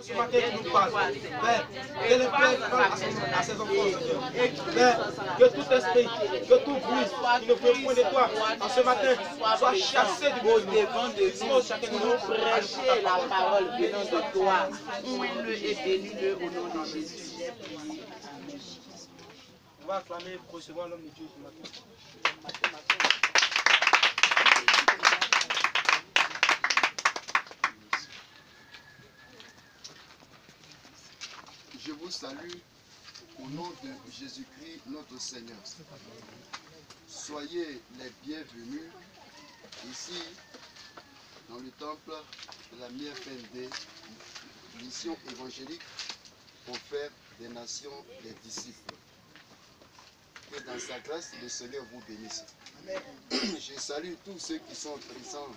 ce matin tu nous parles. Père, que le Père parle à ses enfants, Seigneur. Père, que tout esprit, que tout bruit qui ne veut point de toi, en ce matin, soit chassé du monde devant de nous. Chacun de nous prêcher la parole venant de toi. Ouïe-le et bénis-le au nom de Jésus. On va acclamer pour recevoir l'homme de Dieu ce matin. Je vous salue au nom de Jésus-Christ, notre Seigneur. Soyez les bienvenus ici, dans le temple de la MFND, mission évangélique pour faire des nations des disciples. Que dans sa grâce, le Seigneur vous bénisse. Amen. Je salue tous ceux qui sont présents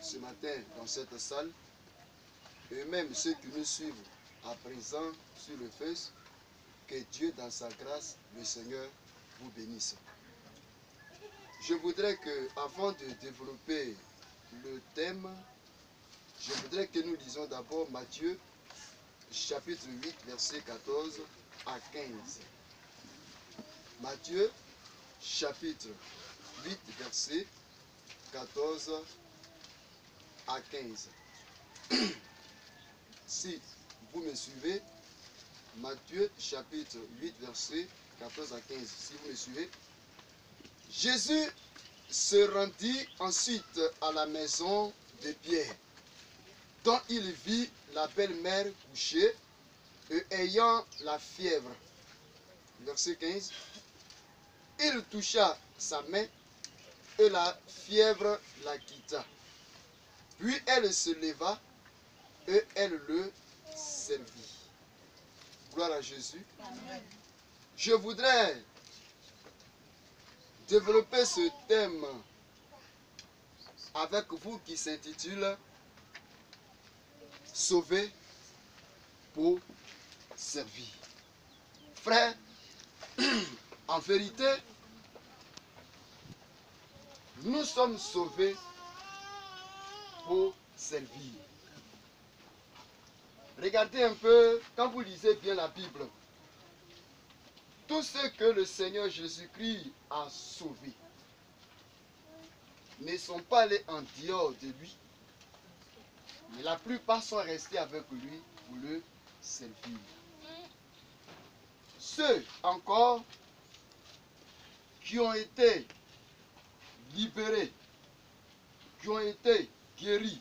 ce matin dans cette salle, et même ceux qui nous suivent à présent sur le Face. Que Dieu, dans sa grâce, le Seigneur, vous bénisse. Je voudrais que, avant de développer le thème, je voudrais que nous lisions d'abord Matthieu, chapitre 8, verset 14 à 15. Matthieu, chapitre 8, verset 14 à 15. Si vous me suivez, Matthieu, chapitre 8, verset 14 à 15. Si vous me suivez, Jésus se rendit ensuite à la maison de Pierre, dont il vit la belle-mère couchée et ayant la fièvre. Verset 15. Il toucha sa main et la fièvre la quitta. Puis elle se leva et elle le servit. Gloire à Jésus. Amen. Je voudrais développer ce thème avec vous qui s'intitule « Sauver pour servir ». Frères, en vérité, nous sommes sauvés pour servir. Regardez un peu, quand vous lisez bien la Bible, tous ceux que le Seigneur Jésus-Christ a sauvés ne sont pas allés en dehors de lui, mais la plupart sont restés avec lui pour le servir. Ceux encore qui ont été libérés, qui ont été guéris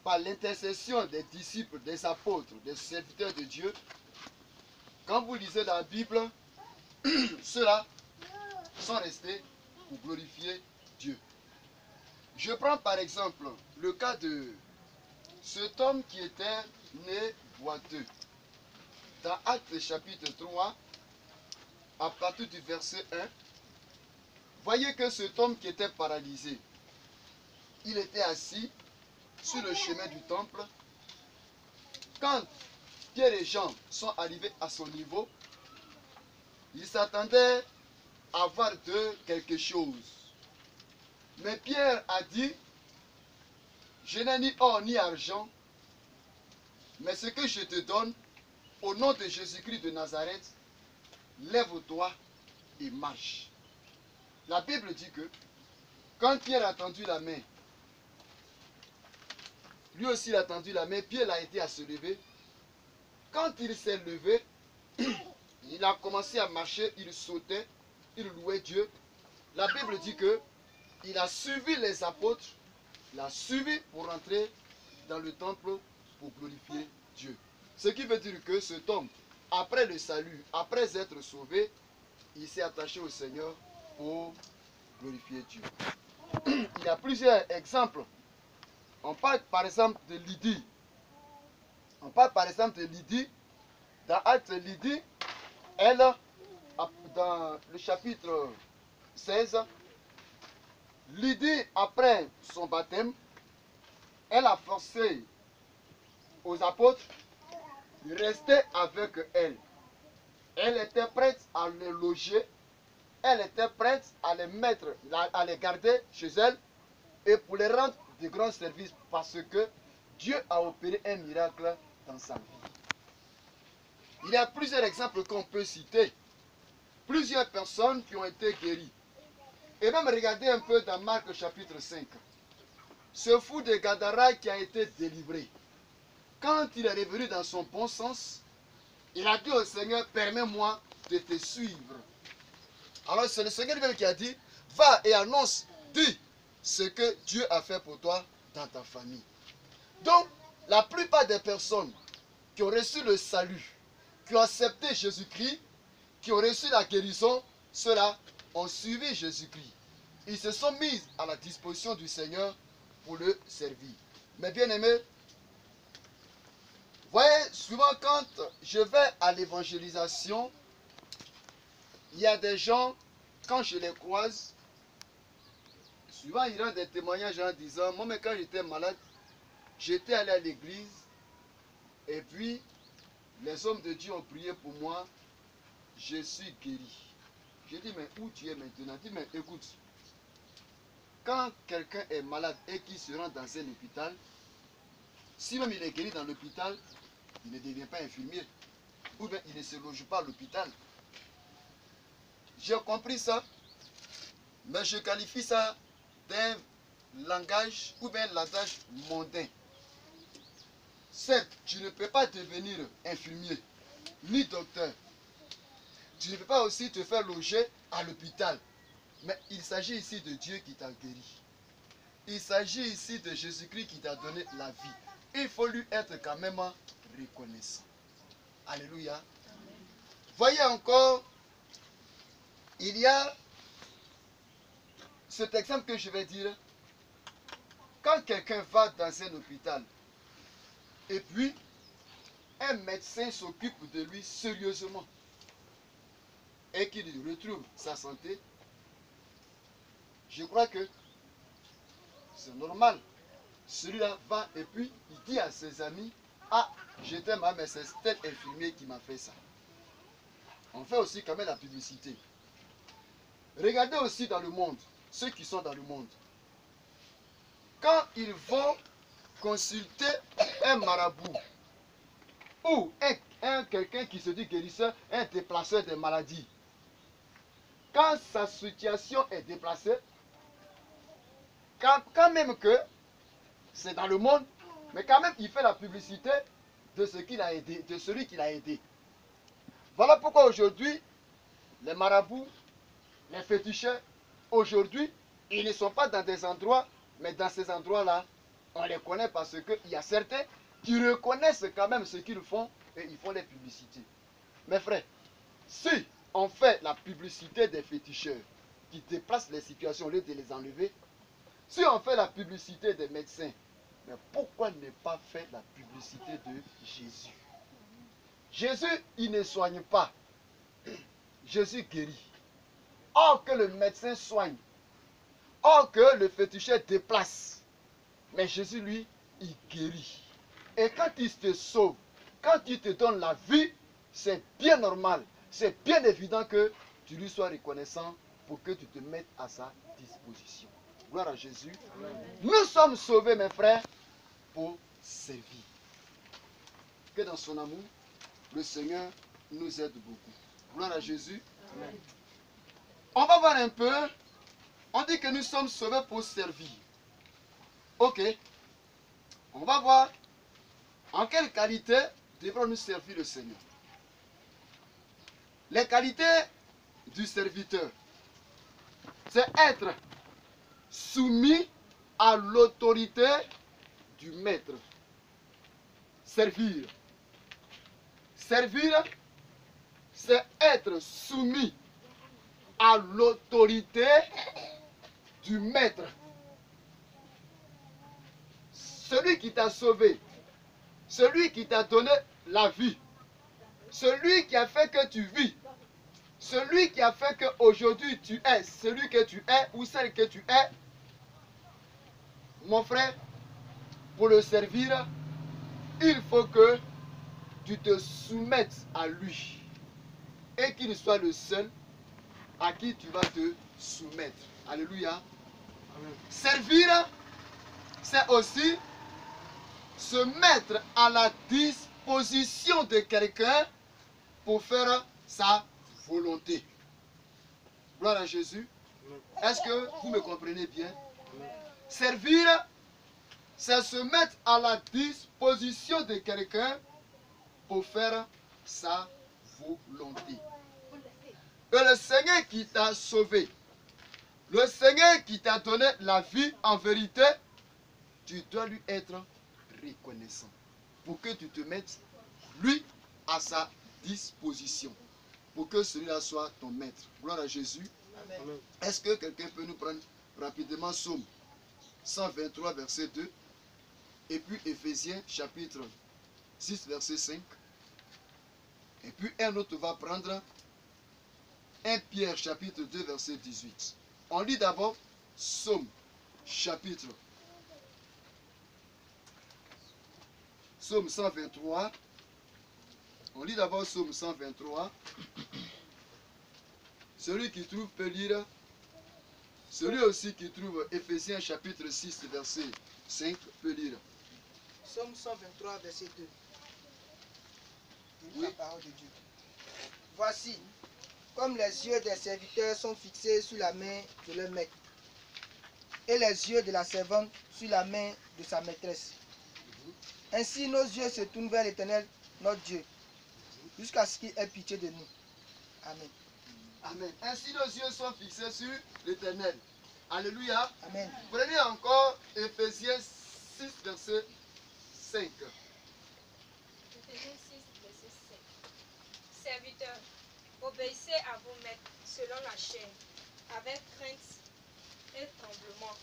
par l'intercession des disciples, des apôtres, des serviteurs de Dieu, quand vous lisez la Bible, ceux-là sont restés pour glorifier Dieu. Je prends par exemple le cas de cet homme qui était né boiteux. Dans Actes chapitre 3, à partir du verset 1, voyez que cet homme qui était paralysé, il était assis sur le chemin du temple. Quand Pierre et Jean sont arrivés à son niveau, ils s'attendaient à voir d'eux quelque chose. Mais Pierre a dit, je n'ai ni or ni argent, mais ce que je te donne, au nom de Jésus-Christ de Nazareth, lève-toi et marche. La Bible dit que, quand Pierre a tendu la main, lui aussi il a tendu la main, Pierre a été à se lever. Quand il s'est levé, il a commencé à marcher, il sautait, il louait Dieu. La Bible dit que il a suivi les apôtres, il a suivi pour entrer dans le temple pour glorifier Dieu. Ce qui veut dire que cet homme, après le salut, après être sauvé, il s'est attaché au Seigneur pour glorifier Dieu. Il y a plusieurs exemples. On parle par exemple de Lydie. On parle par exemple de Lydie. Dans Actes, Lydie, elle, dans le chapitre 16, Lydie, après son baptême, elle a forcé aux apôtres de rester avec elle. Elle était prête à les loger, elle était prête à les mettre, à les garder chez elle et pour les rendre de grands services parce que Dieu a opéré un miracle dans sa vie. Il y a plusieurs exemples qu'on peut citer. Plusieurs personnes qui ont été guéries. Et même regardez un peu dans Marc chapitre 5. Ce fou de Gadara qui a été délivré. Quand il est revenu dans son bon sens, il a dit au Seigneur, permets-moi de te suivre. Alors c'est le Seigneur lui-même qui a dit, va et annonce, dis ce que Dieu a fait pour toi dans ta famille. Donc, la plupart des personnes qui ont reçu le salut, qui ont accepté Jésus-Christ, qui ont reçu la guérison, ceux-là ont suivi Jésus-Christ. Ils se sont mis à la disposition du Seigneur pour le servir. Mais bien aimés, voyez, souvent quand je vais à l'évangélisation, il y a des gens, quand je les croise, souvent ils rendent des témoignages en disant, moi mais quand j'étais malade, j'étais allé à l'église, et puis les hommes de Dieu ont prié pour moi, je suis guéri. Je dis, mais où tu es maintenant? Il dit, mais écoute, quand quelqu'un est malade et qu'il se rend dans un hôpital, si même il est guéri dans l'hôpital, il ne devient pas infirmier. Ou bien il ne se loge pas à l'hôpital. J'ai compris ça, mais je qualifie ça d'un langage ou bien langage mondain. Certes, tu ne peux pas devenir infirmier, ni docteur. Tu ne peux pas aussi te faire loger à l'hôpital. Mais il s'agit ici de Dieu qui t'a guéri. Il s'agit ici de Jésus-Christ qui t'a donné la vie. Il faut lui être quand même reconnaissant. Alléluia. Voyez encore, il y a cet exemple que je vais dire. Quand quelqu'un va dans un hôpital, et puis un médecin s'occupe de lui sérieusement, et qu'il retrouve sa santé, je crois que c'est normal. Celui-là va et puis il dit à ses amis, ah, j'étais mal, mais c'est tel infirmier qui m'a fait ça. On fait aussi quand même la publicité. Regardez aussi dans le monde, ceux qui sont dans le monde. Quand ils vont consulter un marabout ou quelqu'un qui se dit guérisseur, un déplaceur des maladies, quand sa situation est déplacée, quand même que c'est dans le monde, mais quand même il fait la publicité de ce qu'il a aidé, de celui qu'il a aidé. Voilà pourquoi aujourd'hui, les marabouts, les féticheurs, aujourd'hui, ils ne sont pas dans des endroits, mais dans ces endroits-là, on les connaît parce qu'il y a certains qui reconnaissent quand même ce qu'ils font et ils font les publicités. Mes frères, si on fait la publicité des féticheurs qui déplacent les situations au lieu de les enlever, si on fait la publicité des médecins, mais pourquoi ne pas faire la publicité de Jésus? Jésus, il ne soigne pas. Jésus guérit. Or que le médecin soigne. Or que le féticheur déplace. Mais Jésus, lui, il guérit. Et quand il te sauve, quand il te donne la vie, c'est bien normal. C'est bien évident que tu lui sois reconnaissant pour que tu te mettes à sa disposition. Gloire à Jésus. Amen. Nous sommes sauvés, mes frères, pour servir. Que dans son amour, le Seigneur nous aide beaucoup. Gloire à Jésus. Amen. On va voir un peu. On dit que nous sommes sauvés pour servir. Ok. On va voir en quelle qualité devrons-nous servir le Seigneur. Les qualités du serviteur, c'est être soumis à l'autorité du maître. Servir. Servir, c'est être soumis à l'autorité du maître. Celui qui t'a sauvé, celui qui t'a donné la vie, celui qui a fait que tu vis, celui qui a fait qu'aujourd'hui tu es celui que tu es ou celle que tu es, mon frère, pour le servir, il faut que tu te soumettes à lui et qu'il soit le seul à qui tu vas te soumettre. Alléluia. Amen. Servir, c'est aussi se mettre à la disposition de quelqu'un pour faire sa volonté. Gloire à Jésus. Est-ce que vous me comprenez bien? Servir, c'est se mettre à la disposition de quelqu'un pour faire sa volonté. Et le Seigneur qui t'a sauvé, le Seigneur qui t'a donné la vie en vérité, tu dois lui être reconnaissant pour que tu te mettes lui à sa disposition, pour que celui-là soit ton maître. Gloire à Jésus. Est-ce que quelqu'un peut nous prendre rapidement Psaume 123 verset 2 et puis Éphésiens chapitre 6 verset 5 et puis un autre va prendre 1 Pierre chapitre 2 verset 18. On lit d'abord Psaume chapitre Psaume 123. On lit d'abord Psaume 123. Celui qui trouve peut lire. Celui aussi qui trouve Éphésiens chapitre 6 verset 5 peut lire. Psaume 123 verset 2. Oui. La parole de Dieu. Voici, comme les yeux des serviteurs sont fixés sur la main de leur maître, et les yeux de la servante sur la main de sa maîtresse. Ainsi nos yeux se tournent vers l'Éternel, notre Dieu, jusqu'à ce qu'il ait pitié de nous. Amen. Amen. Ainsi nos yeux sont fixés sur l'Éternel. Alléluia. Amen. Prenez encore Éphésiens 6 verset 5. Éphésiens 6, verset 5. Serviteurs, obéissez à vos maîtres selon la chair, avec crainte et tremblement,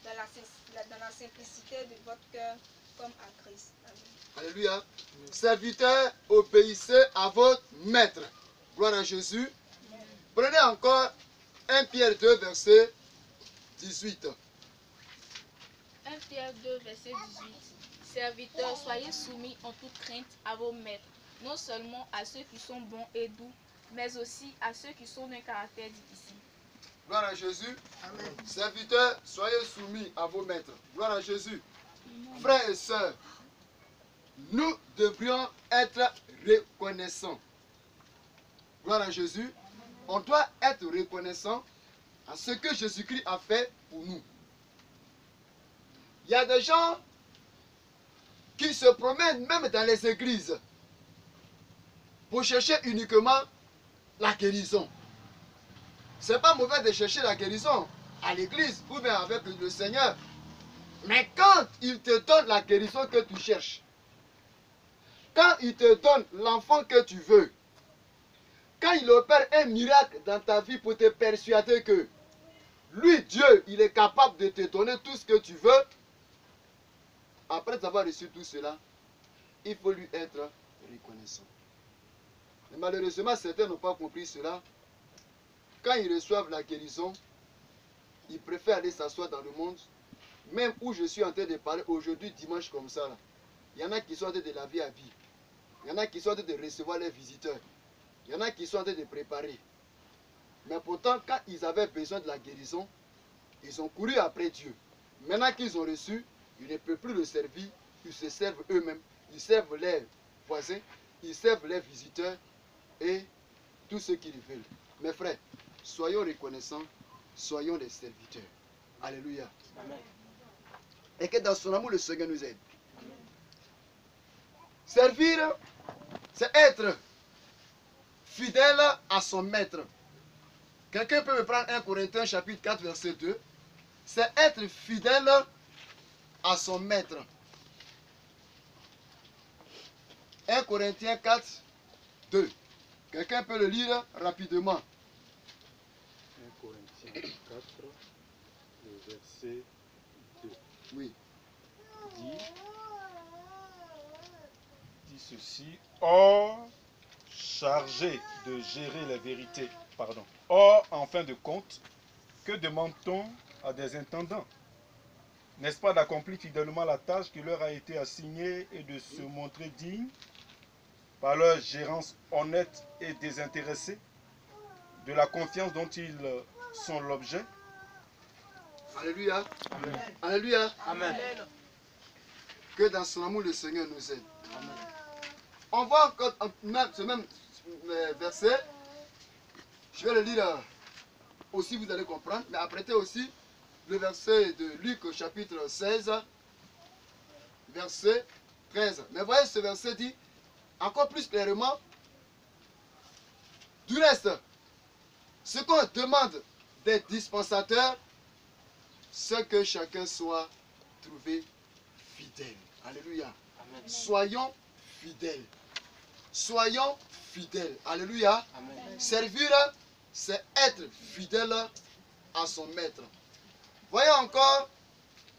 dans la simplicité de votre cœur, comme à Christ. Amen. Alléluia. Serviteurs, obéissez à votre maître. Gloire à Jésus. Prenez encore 1 Pierre 2 verset 18. 1 Pierre 2, verset 18. Serviteurs, soyez soumis en toute crainte à vos maîtres, non seulement à ceux qui sont bons et doux, mais aussi à ceux qui sont d'un caractère difficile. Gloire à Jésus. Amen. Serviteurs, soyez soumis à vos maîtres. Gloire à Jésus. Frères et sœurs, nous devrions être reconnaissants. Gloire à Jésus. On doit être reconnaissant à ce que Jésus-Christ a fait pour nous. Il y a des gens qui se promènent même dans les églises pour chercher uniquement la guérison. C'est pas mauvais de chercher la guérison à l'église ou bien avec le Seigneur. Mais quand il te donne la guérison que tu cherches, quand il te donne l'enfant que tu veux, quand il opère un miracle dans ta vie pour te persuader que lui, Dieu, il est capable de te donner tout ce que tu veux, après avoir reçu tout cela, il faut lui être reconnaissant. Mais malheureusement, certains n'ont pas compris cela. Quand ils reçoivent la guérison, ils préfèrent aller s'asseoir dans le monde, même où je suis en train de parler aujourd'hui, dimanche comme ça. Là. Il y en a qui sont en train de laver à vie. Il y en a qui sont en train de recevoir les visiteurs. Il y en a qui sont en train de préparer. Mais pourtant, quand ils avaient besoin de la guérison, ils ont couru après Dieu. Maintenant qu'ils ont reçu, ils ne peuvent plus le servir. Ils se servent eux-mêmes. Ils servent les voisins. Ils servent les visiteurs et tout ce qu'ils veulent. Mes frères, soyons reconnaissants. Soyons des serviteurs. Alléluia. Amen. Et que dans son amour, le Seigneur nous aide. Servir, c'est être fidèle à son maître. Quelqu'un peut me prendre 1 Corinthiens chapitre 4 verset 2. C'est être fidèle à son maître. 1 Corinthiens 4, 2. Quelqu'un peut le lire rapidement. 1 Corinthiens 4, le verset 2. Oui. Dit ceci. Or, chargé de gérer la vérité, Or, en fin de compte, que demande-t-on à des intendants? N'est-ce pas d'accomplir fidèlement la tâche qui leur a été assignée et de se montrer dignes par leur gérance honnête et désintéressée de la confiance dont ils sont l'objet? Alléluia. Amen. Alléluia. Amen. Que dans son amour, le Seigneur nous aide. Amen. On voit encore ce même verset. Je vais le lire aussi, vous allez comprendre. Mais apprêtez aussi le verset de Luc au chapitre 16, verset 13. Mais voyez, ce verset dit encore plus clairement, du reste, ce qu'on demande des dispensateurs, c'est que chacun soit trouvé fidèle. Alléluia. Amen. Soyons fidèles. Soyons fidèles. Alléluia. Amen. Servir, c'est être fidèle à son maître. Voyons encore,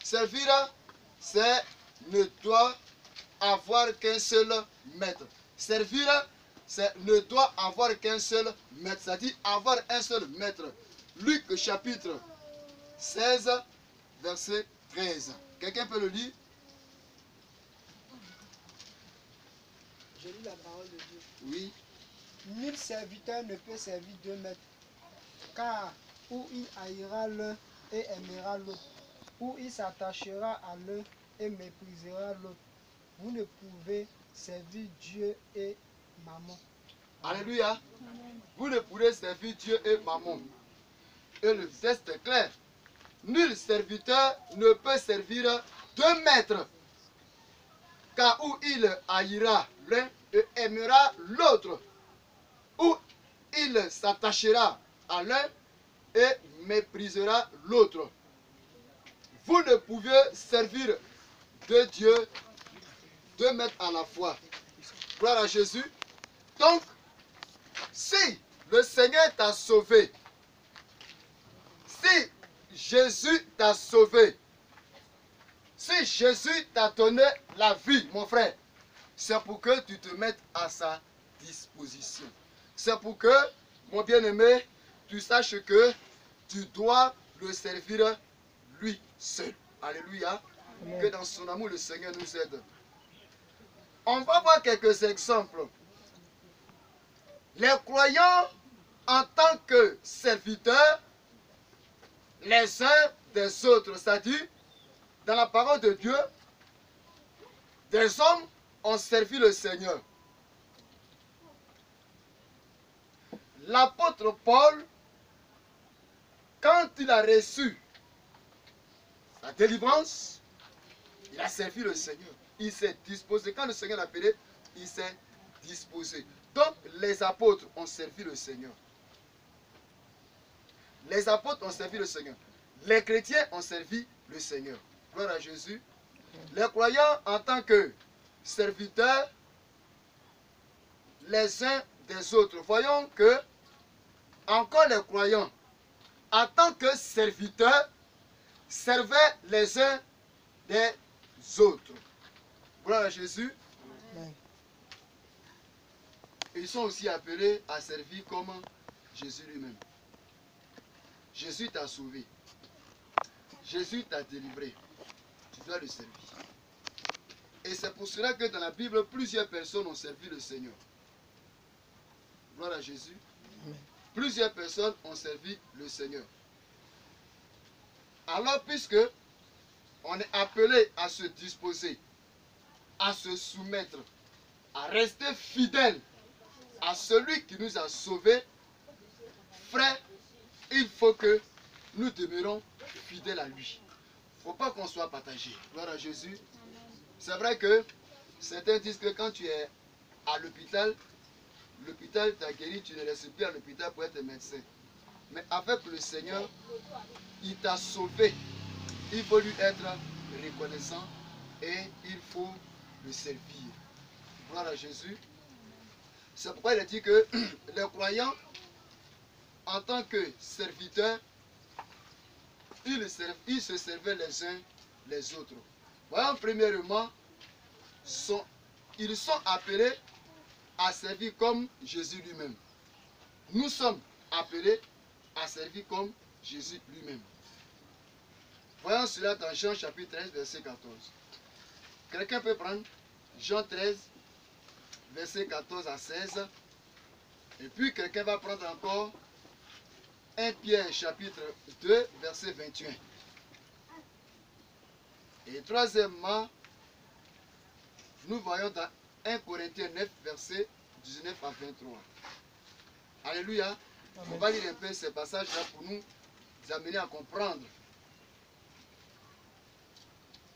servir, c'est ne doit avoir qu'un seul maître. Servir, c'est ne doit avoir qu'un seul maître. C'est-à-dire avoir un seul maître. Luc chapitre 16, verset 13. Quelqu'un peut le lire? Je lis la parole de Dieu. Oui. Nul serviteur ne peut servir deux maîtres, car ou il haïra l'un et aimera l'autre, ou il s'attachera à l'un et méprisera l'autre. Vous ne pouvez servir Dieu et Mammon. Alléluia. Vous ne pourrez servir Dieu et Mammon. Et le texte est clair. Nul serviteur ne peut servir deux maîtres, car où il haïra l'un et aimera l'autre, ou il s'attachera à l'un et méprisera l'autre. Vous ne pouvez servir deux dieux, deux maîtres à la fois. Gloire à Jésus. Donc, si le Seigneur t'a sauvé, si Jésus t'a sauvé, si Jésus t'a donné la vie, mon frère, c'est pour que tu te mettes à sa disposition. C'est pour que, mon bien-aimé, tu saches que tu dois le servir lui seul. Alléluia. Amen. Que dans son amour, le Seigneur nous aide. On va voir quelques exemples. Les croyants, en tant que serviteurs, les uns des autres, c'est-à-dire, dans la parole de Dieu, des hommes ont servi le Seigneur. L'apôtre Paul, quand il a reçu la délivrance, il a servi le Seigneur. Il s'est disposé. Quand le Seigneur l'a appelé, il s'est disposé. Donc, les apôtres ont servi le Seigneur. Les apôtres ont servi le Seigneur. Les chrétiens ont servi le Seigneur. Gloire à Jésus. Les croyants, en tant que serviteurs, les uns des autres. Voyons que, encore les croyants, en tant que serviteurs, servaient les uns des autres. Gloire à Jésus. Amen. Ils sont aussi appelés à servir comme Jésus lui-même. Jésus t'a sauvé. Jésus t'a délivré. Tu dois le servir. Et c'est pour cela que dans la Bible, plusieurs personnes ont servi le Seigneur. Gloire à Jésus. Amen. Plusieurs personnes ont servi le Seigneur. Alors, puisque on est appelé à se disposer, à se soumettre, à rester fidèle à celui qui nous a sauvés, frère, il faut que nous demeurons fidèles à lui. Il ne faut pas qu'on soit partagé. Gloire à Jésus. C'est vrai que certains disent que quand tu es à l'hôpital, l'hôpital t'a guéri, tu ne restes plus à l'hôpital pour être médecin. Mais avec le Seigneur, il t'a sauvé. Il faut lui être reconnaissant et il faut le servir. Gloire à Jésus. C'est pourquoi il a dit que les croyants, en tant que serviteurs, ils se servaient les uns les autres. Voyons, premièrement, ils sont appelés à servir comme Jésus lui-même. Nous sommes appelés à servir comme Jésus lui-même. Voyons cela dans Jean chapitre 13, verset 14. Quelqu'un peut prendre Jean 13, verset 14 à 16. Et puis quelqu'un va prendre encore 1 Pierre chapitre 2, verset 21. Et troisièmement, nous voyons dans 1 Corinthiens 9, verset 19 à 23. Alléluia. On va lire un peu ces passages-là pour nous amener à comprendre.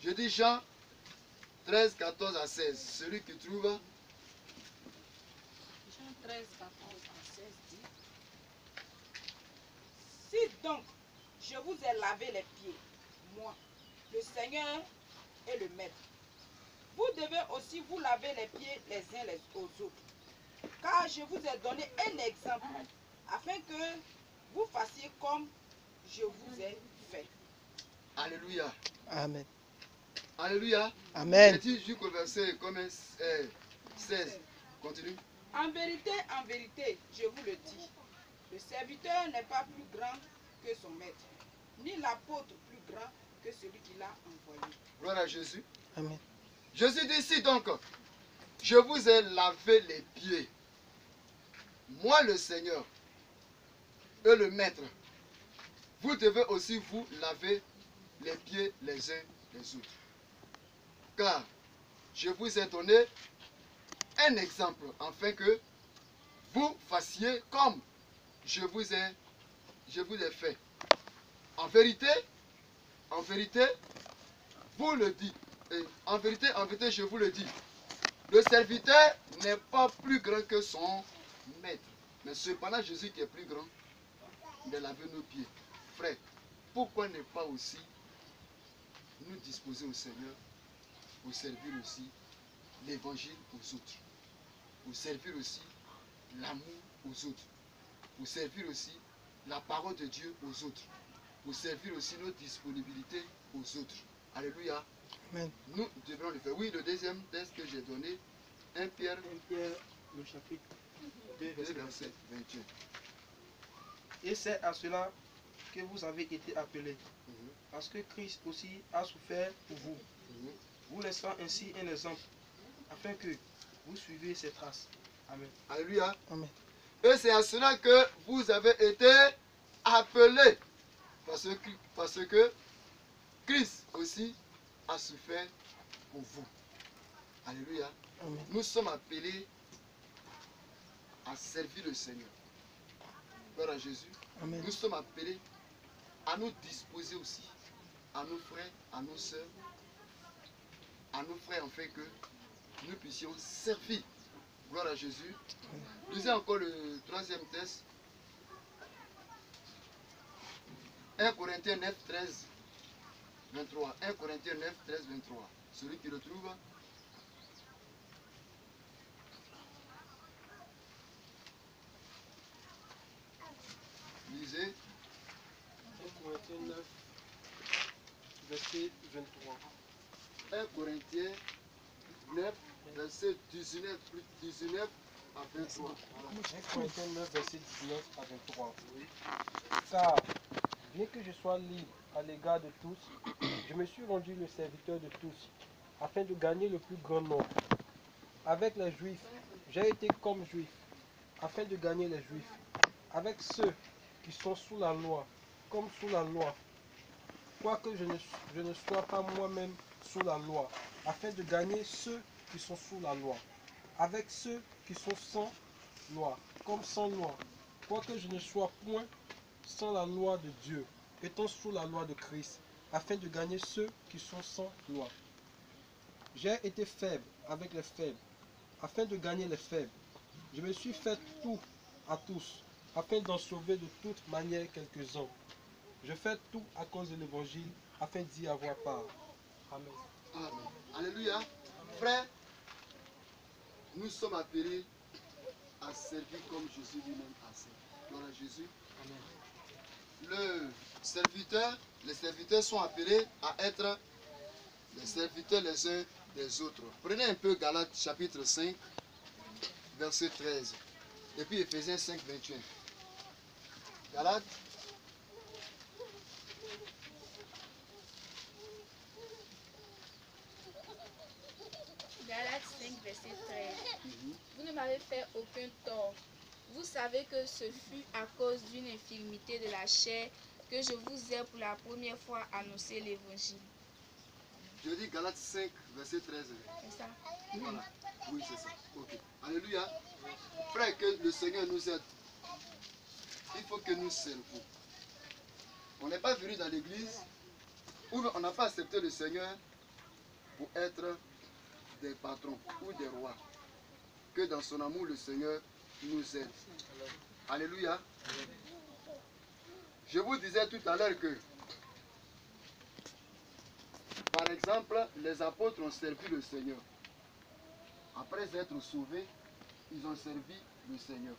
Je dis Jean 13, 14 à 16. Celui qui trouve. Jean 13, 14 à 16 dit: Si donc je vous ai lavé les pieds, moi, le Seigneur et le Maître, vous devez aussi vous laver les pieds les uns aux autres. Car je vous ai donné un exemple, afin que vous fassiez comme je vous ai fait. Alléluia. Amen. Alléluia. Amen. Je dis jusqu'au verset 16. Continue. En vérité, je vous le dis, le serviteur n'est pas plus grand que son maître, ni l'apôtre plus grand que celui qui l'a envoyé. Gloire à Jésus. Amen. Jésus dit ici donc, je vous ai lavé les pieds. Moi le Seigneur et le Maître, vous devez aussi vous laver les pieds les uns les autres. Car je vous ai donné un exemple afin que vous fassiez comme je vous ai fait. En vérité, vous le dites. En vérité, je vous le dis. Le serviteur n'est pas plus grand que son maître. Mais cependant, Jésus qui est plus grand, de laver nos pieds. Frère, pourquoi ne pas aussi nous disposer au Seigneur pour servir aussi l'évangile aux autres, pour servir aussi l'amour aux autres, pour servir aussi la parole de Dieu aux autres, pour servir aussi notre disponibilité aux autres. Alléluia. Amen. Nous devrons le faire. Oui, le deuxième texte que j'ai donné, 1 Pierre, 1 Pierre, le chapitre 2, 2, verset verset 27. 21. Et c'est à cela que vous avez été appelés, parce que Christ aussi a souffert pour vous, vous laissant ainsi un exemple, afin que vous suiviez ses traces. Amen. Alléluia. Amen. Et c'est à cela que vous avez été appelés. Parce que Christ aussi a souffert pour vous. Alléluia. Amen. Nous sommes appelés à servir le Seigneur. Gloire à Jésus. Amen. Nous sommes appelés à nous disposer aussi à nos frères, à nos sœurs, à nos frères, afin que nous puissions servir. Gloire à Jésus. Lisez encore le troisième texte. 1 Corinthiens 9, 13, 23. 1 Corinthiens 9, 13, 23. Celui qui le trouve. Lisez. 1 Corinthiens 9, verset 23. 1 Corinthiens 9, verset 19 à 23. 1 Corinthiens 9, verset 19 à 23. Oui. Car, bien que je sois libre à l'égard de tous, je me suis rendu le serviteur de tous, afin de gagner le plus grand nombre. Avec les Juifs, j'ai été comme Juif, afin de gagner les Juifs. Avec ceux qui sont sous la loi, comme sous la loi, quoique je ne sois pas moi-même sous la loi, afin de gagner ceux qui sont sous la loi. Avec ceux qui sont sans loi, comme sans loi, quoique je ne sois point sans la loi de Dieu, étant sous la loi de Christ, afin de gagner ceux qui sont sans loi. J'ai été faible avec les faibles, afin de gagner les faibles. Je me suis fait tout à tous, afin d'en sauver de toute manière quelques-uns. Je fais tout à cause de l'évangile, afin d'y avoir part. Amen. Amen. Alléluia. Frère, nous sommes appelés à servir comme Jésus lui-même a servi. Gloire à Jésus. Amen. Les serviteurs sont appelés à être les serviteurs les uns des autres. Prenez un peu Galates chapitre 5, verset 13. Et puis Éphésiens 5, 21. Galates. Galates 5, verset 13. Vous ne m'avez fait aucun tort. Vous savez que ce fut à cause d'une infirmité de la chair que je vous ai pour la première fois annoncé l'évangile. Je dis Galates 5, verset 13. C'est ça. Voilà. Oui, c'est ça. Ok. Alléluia. Frère, que le Seigneur nous aide. Il faut que nous servons. On n'est pas venu dans l'église où on n'a pas accepté le Seigneur pour être des patrons ou des rois. Que dans son amour, le Seigneur nous aide. Alléluia. Je vous disais tout à l'heure que, par exemple, les apôtres ont servi le Seigneur. Après être sauvés, ils ont servi le Seigneur.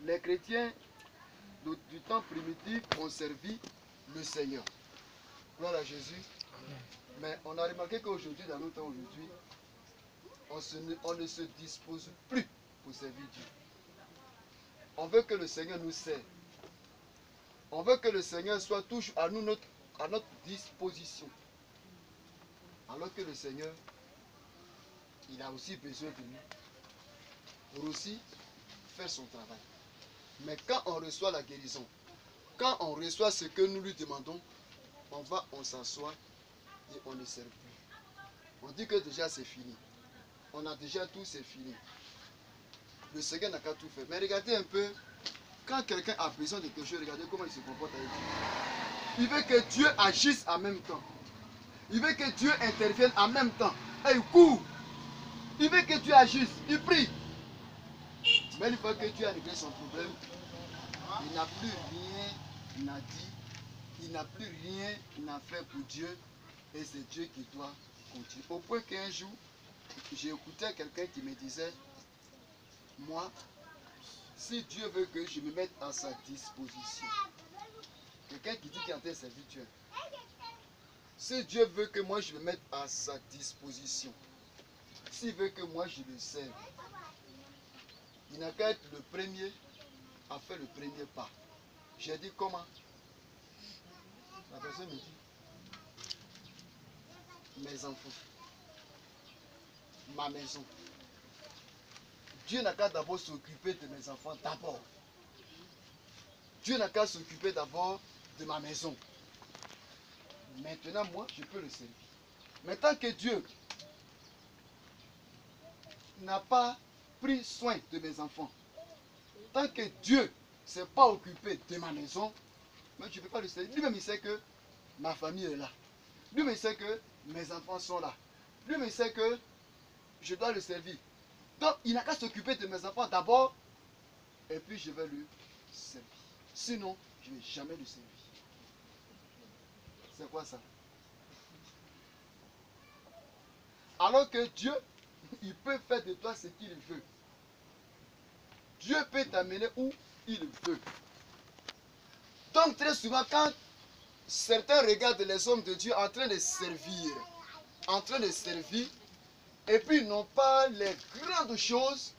Les chrétiens du temps primitif ont servi le Seigneur. Gloire à Jésus. Mais on a remarqué qu'aujourd'hui, dans nos temps aujourd'hui, on ne se dispose plus pour servir Dieu. On veut que le Seigneur nous serve. On veut que le Seigneur soit toujours à notre disposition. Alors que le Seigneur, il a aussi besoin de nous pour aussi faire son travail. Mais quand on reçoit la guérison, quand on reçoit ce que nous lui demandons, on s'assoit et on ne sert plus. On dit que déjà c'est fini. On a déjà tout, c'est fini. Le Seigneur n'a qu'à tout faire. Mais regardez un peu, quand quelqu'un a besoin de quelque chose, regardez comment il se comporte avec Dieu. Il veut que Dieu agisse en même temps. Il veut que Dieu intervienne en même temps. Et il court. Il veut que Dieu agisse. Il prie. Mais une fois que Dieu a réglé son problème, il n'a plus rien à dire. Il n'a plus rien à faire pour Dieu. Et c'est Dieu qui doit continuer. Au point qu'un jour, j'ai écouté quelqu'un qui me disait, moi, si Dieu veut que je me mette à sa disposition, quelqu'un qui dit qu'il est en train de servir Dieu, si Dieu veut que moi je me mette à sa disposition, s'il veut que moi je le serve, il n'a qu'à être le premier à faire le premier pas. J'ai dit comment? La personne me dit, mes enfants, ma maison. Dieu n'a qu'à d'abord s'occuper de mes enfants d'abord. Dieu n'a qu'à s'occuper d'abord de ma maison. Maintenant, moi, je peux le servir. Mais tant que Dieu n'a pas pris soin de mes enfants, tant que Dieu ne s'est pas occupé de ma maison, mais je ne peux pas le servir. Lui-même, il sait que ma famille est là. Lui-même, il sait que mes enfants sont là. Lui-même, il sait que je dois le servir. Donc, il n'a qu'à s'occuper de mes enfants d'abord, et puis je vais le servir. Sinon, je ne vais jamais le servir. C'est quoi ça? Alors que Dieu, il peut faire de toi ce qu'il veut. Dieu peut t'amener où il veut. Donc, très souvent, quand certains regardent les hommes de Dieu en train de servir, et puis ils n'ont pas les grandes choses,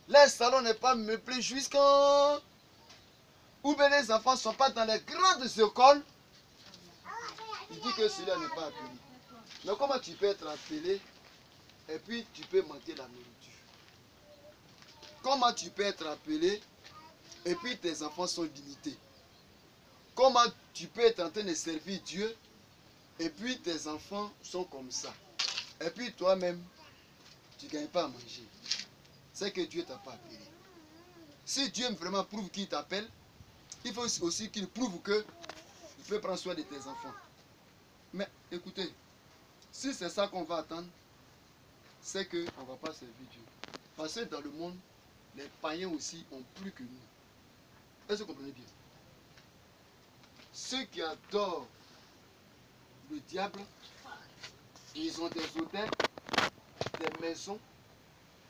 leur salon n'est pas meublé jusqu'en... Ou bien les enfants ne sont pas dans les grandes écoles, il dit que celui-là n'est pas appelé. Mais comment tu peux être appelé et puis tu peux manquer la nourriture? Comment tu peux être appelé et puis tes enfants sont limités? Comment tu peux être en train de servir Dieu et puis tes enfants sont comme ça? Et puis toi-même, tu ne gagnes pas à manger. C'est que Dieu ne t'a pas appelé. Si Dieu vraiment prouve qu'il t'appelle, il faut aussi qu'il prouve que tu peux prendre soin de tes enfants. Mais écoutez, si c'est ça qu'on va attendre, c'est qu'on ne va pas servir Dieu. Parce que dans le monde, les païens aussi ont plus que nous. Est-ce que vous comprenez bien? Ceux qui adorent le diable, ils ont des hôtels, des maisons,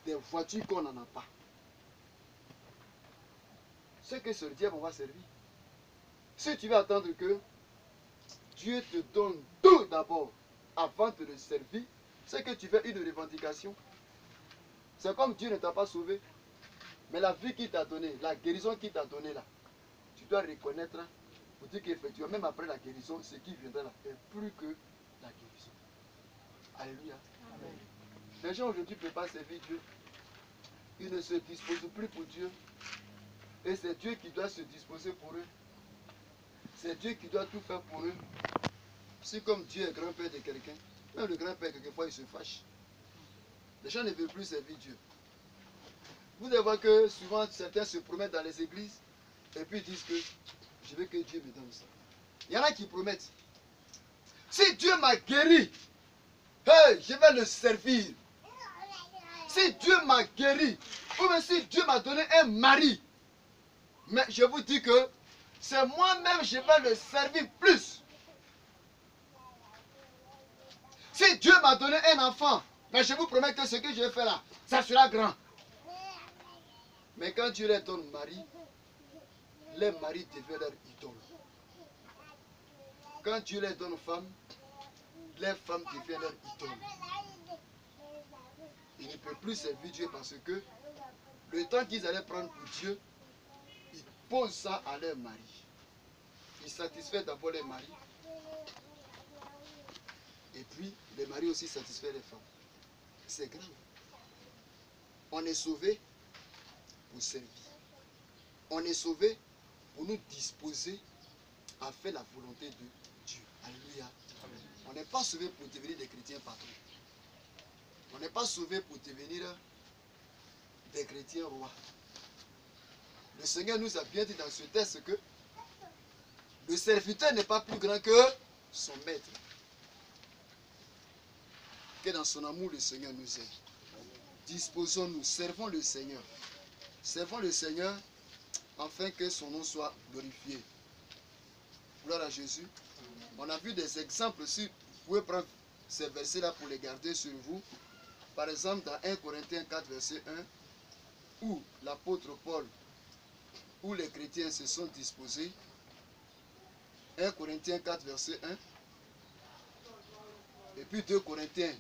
des voitures qu'on n'en a pas. C'est que ce diable, on va servir. Si tu veux attendre que Dieu te donne tout d'abord avant de le servir, c'est que tu fais une revendication. C'est comme Dieu ne t'a pas sauvé. Mais la vie qu'il t'a donnée, la guérison qu'il t'a donnée là, tu dois reconnaître pour dire qu'effectivement, même après la guérison, ce qui viendra là est plus que la guérison. Alléluia. Amen. Les gens aujourd'hui ne peuvent pas servir Dieu. Ils ne se disposent plus pour Dieu. Et c'est Dieu qui doit se disposer pour eux. c'est Dieu qui doit tout faire pour eux. Si comme Dieu est grand-père de quelqu'un, même le grand-père, quelquefois, il se fâche. Les gens ne veulent plus servir Dieu. Vous allez voir que souvent, certains se promettent dans les églises et puis disent que je veux que Dieu me donne ça. Il y en a qui promettent. Si Dieu m'a guéri, hey, je vais le servir. Si Dieu m'a guéri, ou même si Dieu m'a donné un mari, mais je vous dis que c'est moi-même, je vais le servir plus. Si Dieu m'a donné un enfant, mais je vous promets que ce que je vais faire là, ça sera grand. Mais quand Dieu leur donne mari, les maris deviennent leur idole. Quand Dieu leur donne femme, les femmes deviennent leur idole. Ils ne peuvent plus servir Dieu parce que le temps qu'ils allaient prendre pour Dieu, ils posent ça à leur mari. Ils satisfont d'abord les maris. Et puis, les maris aussi satisfont les femmes. C'est grave. On est sauvé pour servir. On est sauvé pour nous disposer à faire la volonté de Dieu. Alléluia. On n'est pas sauvé pour devenir des chrétiens patrons. On n'est pas sauvé pour devenir des chrétiens rois. Le Seigneur nous a bien dit dans ce texte que le serviteur n'est pas plus grand que son maître. Que dans son amour, le Seigneur nous aime. Disposons-nous, servons le Seigneur. Servons le Seigneur afin que son nom soit glorifié. Gloire à Jésus. On a vu des exemples, si vous pouvez prendre ces versets-là pour les garder sur vous. Par exemple, dans 1 Corinthiens 4, verset 1, où l'apôtre Paul, où les chrétiens se sont disposés. 1 Corinthiens 4, verset 1. Et puis 2 Corinthiens,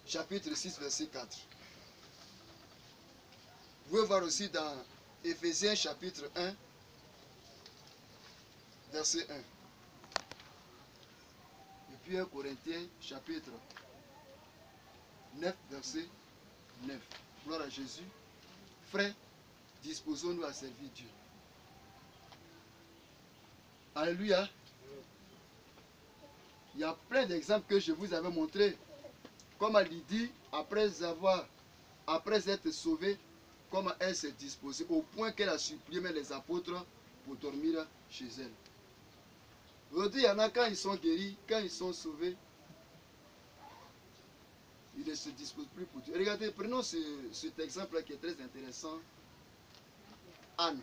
chapitre 6, verset 4. Vous pouvez voir aussi dans Éphésiens, chapitre 1, verset 1. Et puis 1 Corinthiens, chapitre 9, verset 9. Gloire à Jésus. Frères, disposons-nous à servir Dieu. Alléluia. Il y a plein d'exemples que je vous avais montrés. Comme Lydie, après être sauvée, comment elle s'est disposée, au point qu'elle a supplié même les apôtres pour dormir chez elle. Aujourd'hui, il y en a quand ils sont guéris, quand ils sont sauvés, ils ne se disposent plus pour Dieu. Regardez, prenons cet exemple qui est très intéressant. Anne.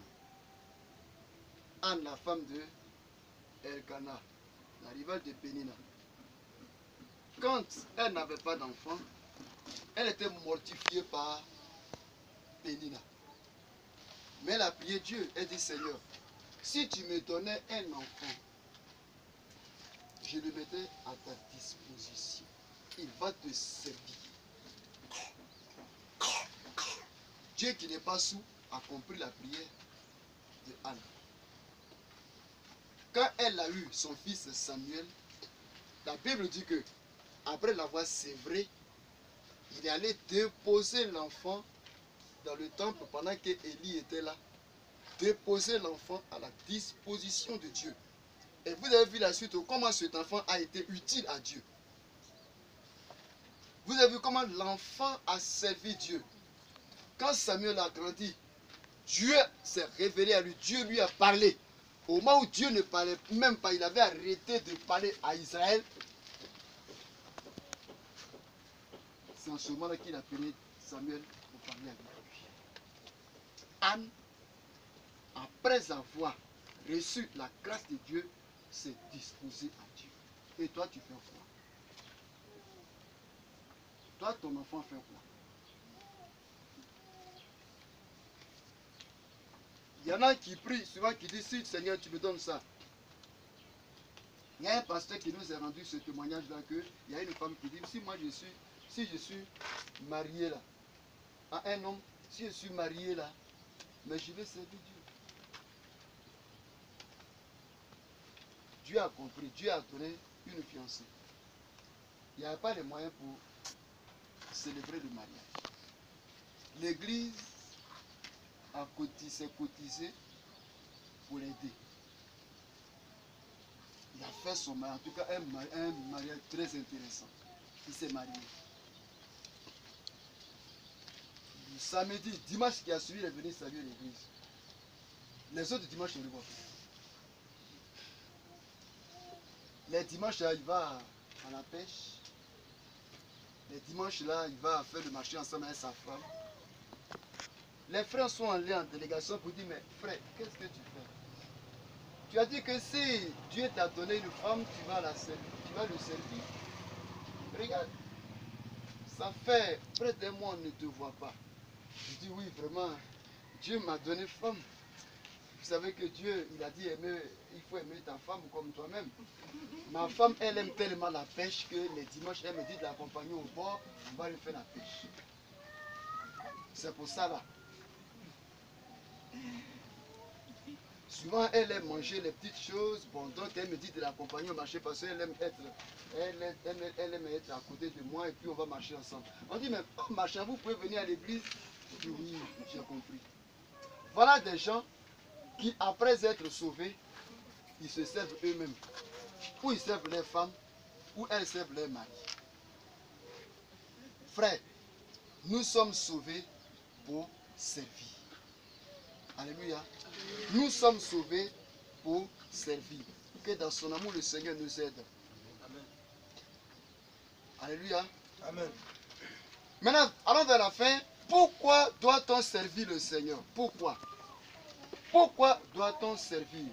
Anne, la femme de Elkana, la rivale de Pénina. Quand elle n'avait pas d'enfant, elle était mortifiée par Pénina. Mais elle a prié Dieu. Elle dit, Seigneur, si tu me donnais un enfant, je le mettais à ta disposition. Il va te servir. Dieu qui n'est pas sourd a compris la prière de Anne. Quand elle a eu son fils Samuel, la Bible dit que après l'avoir sévré, il est allé déposer l'enfant dans le temple pendant que Élie était là. Déposer l'enfant à la disposition de Dieu. Et vous avez vu la suite, comment cet enfant a été utile à Dieu. Vous avez vu comment l'enfant a servi Dieu. Quand Samuel a grandi, Dieu s'est révélé à lui, Dieu lui a parlé. Au moment où Dieu ne parlait même pas, il avait arrêté de parler à Israël. C'est en ce moment-là qu'il a appelé Samuel pour parler avec lui. Anne, après avoir reçu la grâce de Dieu, s'est disposée à Dieu. Et toi, tu fais quoi? Toi, ton enfant fait quoi? Il y en a qui prient souvent, qui disent, si Seigneur, tu me donnes ça. Il y a un pasteur qui nous a rendu ce témoignage-là, qu'il y a une femme qui dit, si je suis marié là, à un homme, si je suis marié là, mais je vais servir Dieu. Dieu a compris, Dieu a donné une fiancée. Il n'y avait pas les moyens pour célébrer le mariage. L'église a cotisé pour l'aider. Il a fait son mariage, en tout cas un mariage très intéressant. Il s'est marié. Le samedi, dimanche qui a suivi, il est venu saluer l'église. Les autres dimanches, il revoit. Les dimanches, là, il va à la pêche. Les dimanches, là, il va faire le marché ensemble avec sa femme. Les frères sont allés en délégation pour dire, mais frère, qu'est-ce que tu fais? Tu as dit que si Dieu t'a donné une femme, tu vas le servir. Regarde, ça fait près d'un mois, on ne te voit pas. Je dis, oui, vraiment, Dieu m'a donné une femme. Vous savez que Dieu, il a dit, il faut aimer ta femme comme toi-même. Ma femme, elle aime tellement la pêche que les dimanches, elle me dit de l'accompagner au bord, on va lui faire la pêche. C'est pour ça là. Souvent, elle aime manger les petites choses. Bon, donc elle me dit de l'accompagner au marché parce qu'elle aime elle aime être à côté de moi et puis on va marcher ensemble. On dit, mais oh, machin, vous pouvez venir à l'église? Je dis, oui, j'ai compris. Voilà des gens qui, après être sauvés, ils se servent eux-mêmes. Ou ils servent leurs femmes, ou elles servent leurs maris. Frère, nous sommes sauvés pour servir. Alléluia. Nous sommes sauvés pour servir. Que dans son amour, le Seigneur nous aide. Amen. Alléluia. Amen. Maintenant, allons vers la fin. Pourquoi doit-on servir le Seigneur? Pourquoi? Pourquoi doit-on servir?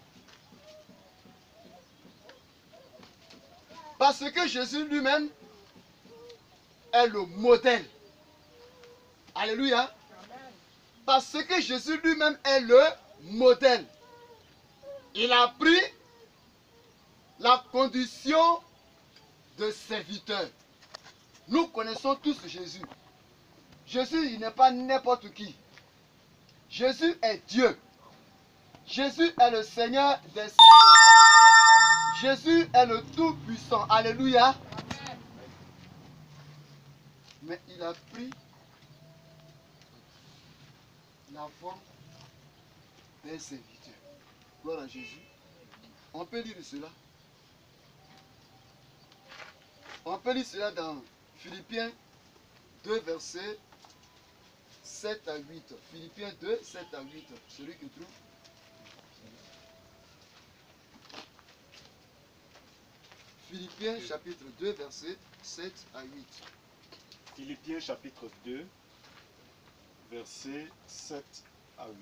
Parce que Jésus lui-même est le modèle. Alléluia. Parce que Jésus lui-même est le modèle. Il a pris la condition de serviteur. Nous connaissons tous Jésus. Jésus, il n'est pas n'importe qui. Jésus est Dieu. Jésus est le Seigneur des Seigneurs. Jésus est le Tout-Puissant. Alléluia. Mais il a pris la forme d'un serviteur. Gloire à Jésus. On peut lire cela. On peut lire cela dans Philippiens 2, versets 7 à 8. Philippiens 2, 7 à 8. Celui qui trouve. Philippiens chapitre 2, versets 7 à 8. Philippiens chapitre 2, versets 7 à 8.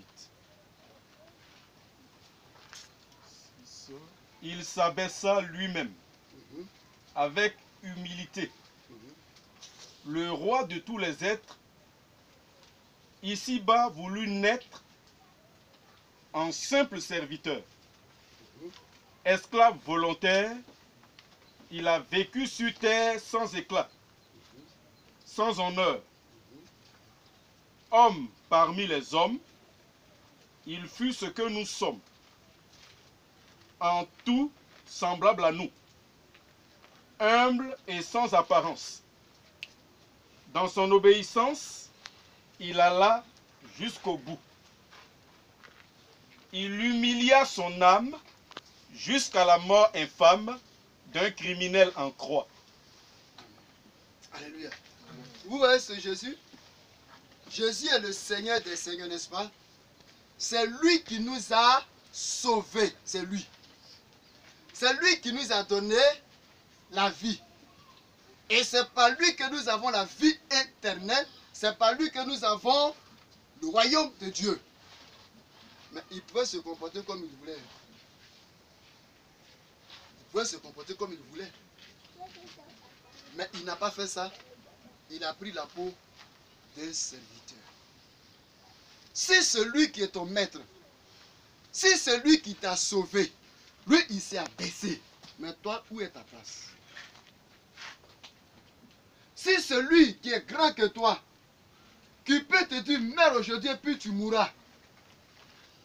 Il s'abaissa lui-même avec humilité. Le roi de tous les êtres, ici-bas, voulut naître en simple serviteur. Esclave volontaire, il a vécu sur terre sans éclat, sans honneur. Homme parmi les hommes, il fut ce que nous sommes, en tout semblable à nous, humble et sans apparence. Dans son obéissance, il alla jusqu'au bout. Il humilia son âme jusqu'à la mort infâme d'un criminel en croix. Alléluia. Vous voyez ce Jésus? Jésus est le Seigneur des Seigneurs, n'est-ce pas? C'est lui qui nous a sauvés. C'est lui. C'est lui qui nous a donné la vie. Et c'est par lui que nous avons la vie éternelle. C'est par lui que nous avons le royaume de Dieu. Mais il pouvait se comporter comme il voulait. Il pouvait se comporter comme il voulait. Mais il n'a pas fait ça. Il a pris la peau d'un serviteur. Si celui qui est ton maître, si celui qui t'a sauvé, lui il s'est abaissé. Mais toi, où est ta place? Si celui qui est grand que toi, qui peut te dire meurs aujourd'hui et puis tu mourras,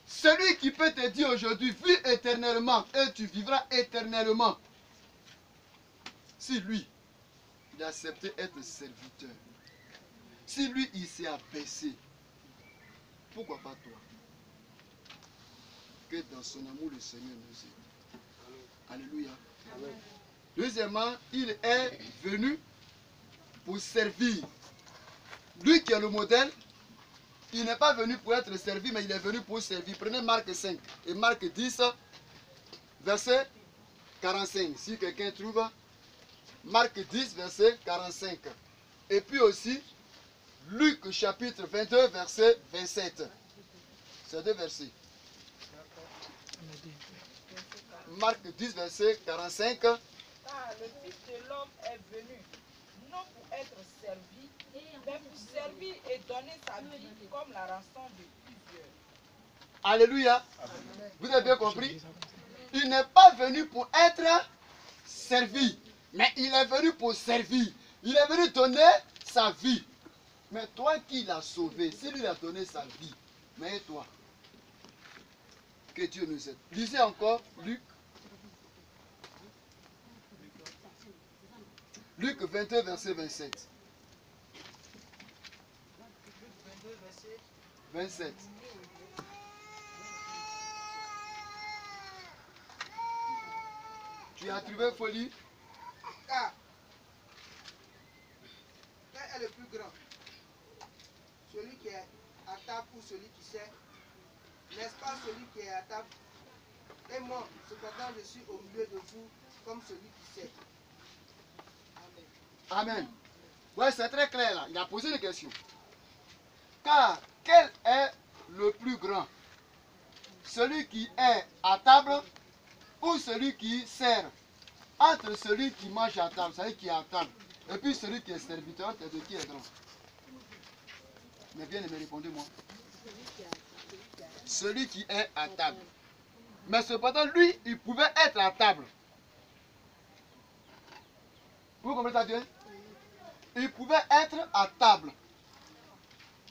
celui qui peut te dire aujourd'hui vis éternellement et tu vivras éternellement, si lui il a accepté être serviteur, si lui il s'est abaissé, pourquoi pas toi? Que dans son amour le Seigneur nous aide. Alléluia. Deuxièmement, il est venu pour servir. Lui qui est le modèle, il n'est pas venu pour être servi, mais il est venu pour servir. Prenez Marc 5 et Marc 10, verset 45. Si quelqu'un trouve, Marc 10, verset 45. Et puis aussi, Luc chapitre 22, verset 27. C'est deux versets. Marc 10, verset 45. Car le Fils de l'homme est venu, non pour être servi, mais pour servir et donner sa vie comme la rançon de plusieurs. Alléluia. Vous avez bien compris? Il n'est pas venu pour être servi, mais il est venu pour servir. Il est venu donner sa vie. Mais toi qui l'as sauvé, si lui a donné sa vie, mais toi, que Dieu nous aide. Lisez encore Luc. Luc 22, verset 27. 22, verset 27. Tu as trouvé folie? Car, quel est le plus grand? Celui qui est à table ou celui qui sert? N'est-ce pas celui qui est à table? Et moi, cependant, je suis au milieu de vous comme celui qui sert. Amen. Amen. Ouais, c'est très clair là. Il a posé une question. Car quel est le plus grand? Celui qui est à table ou celui qui sert? Entre celui qui mange à table, celui qui est à table, et puis celui qui est serviteur, entre deux, qui est grand? Mais bien, me répondez-moi. Celui qui est à table. Mais cependant, lui, il pouvait être à table. Vous comprenez ça bien? Il pouvait être à table.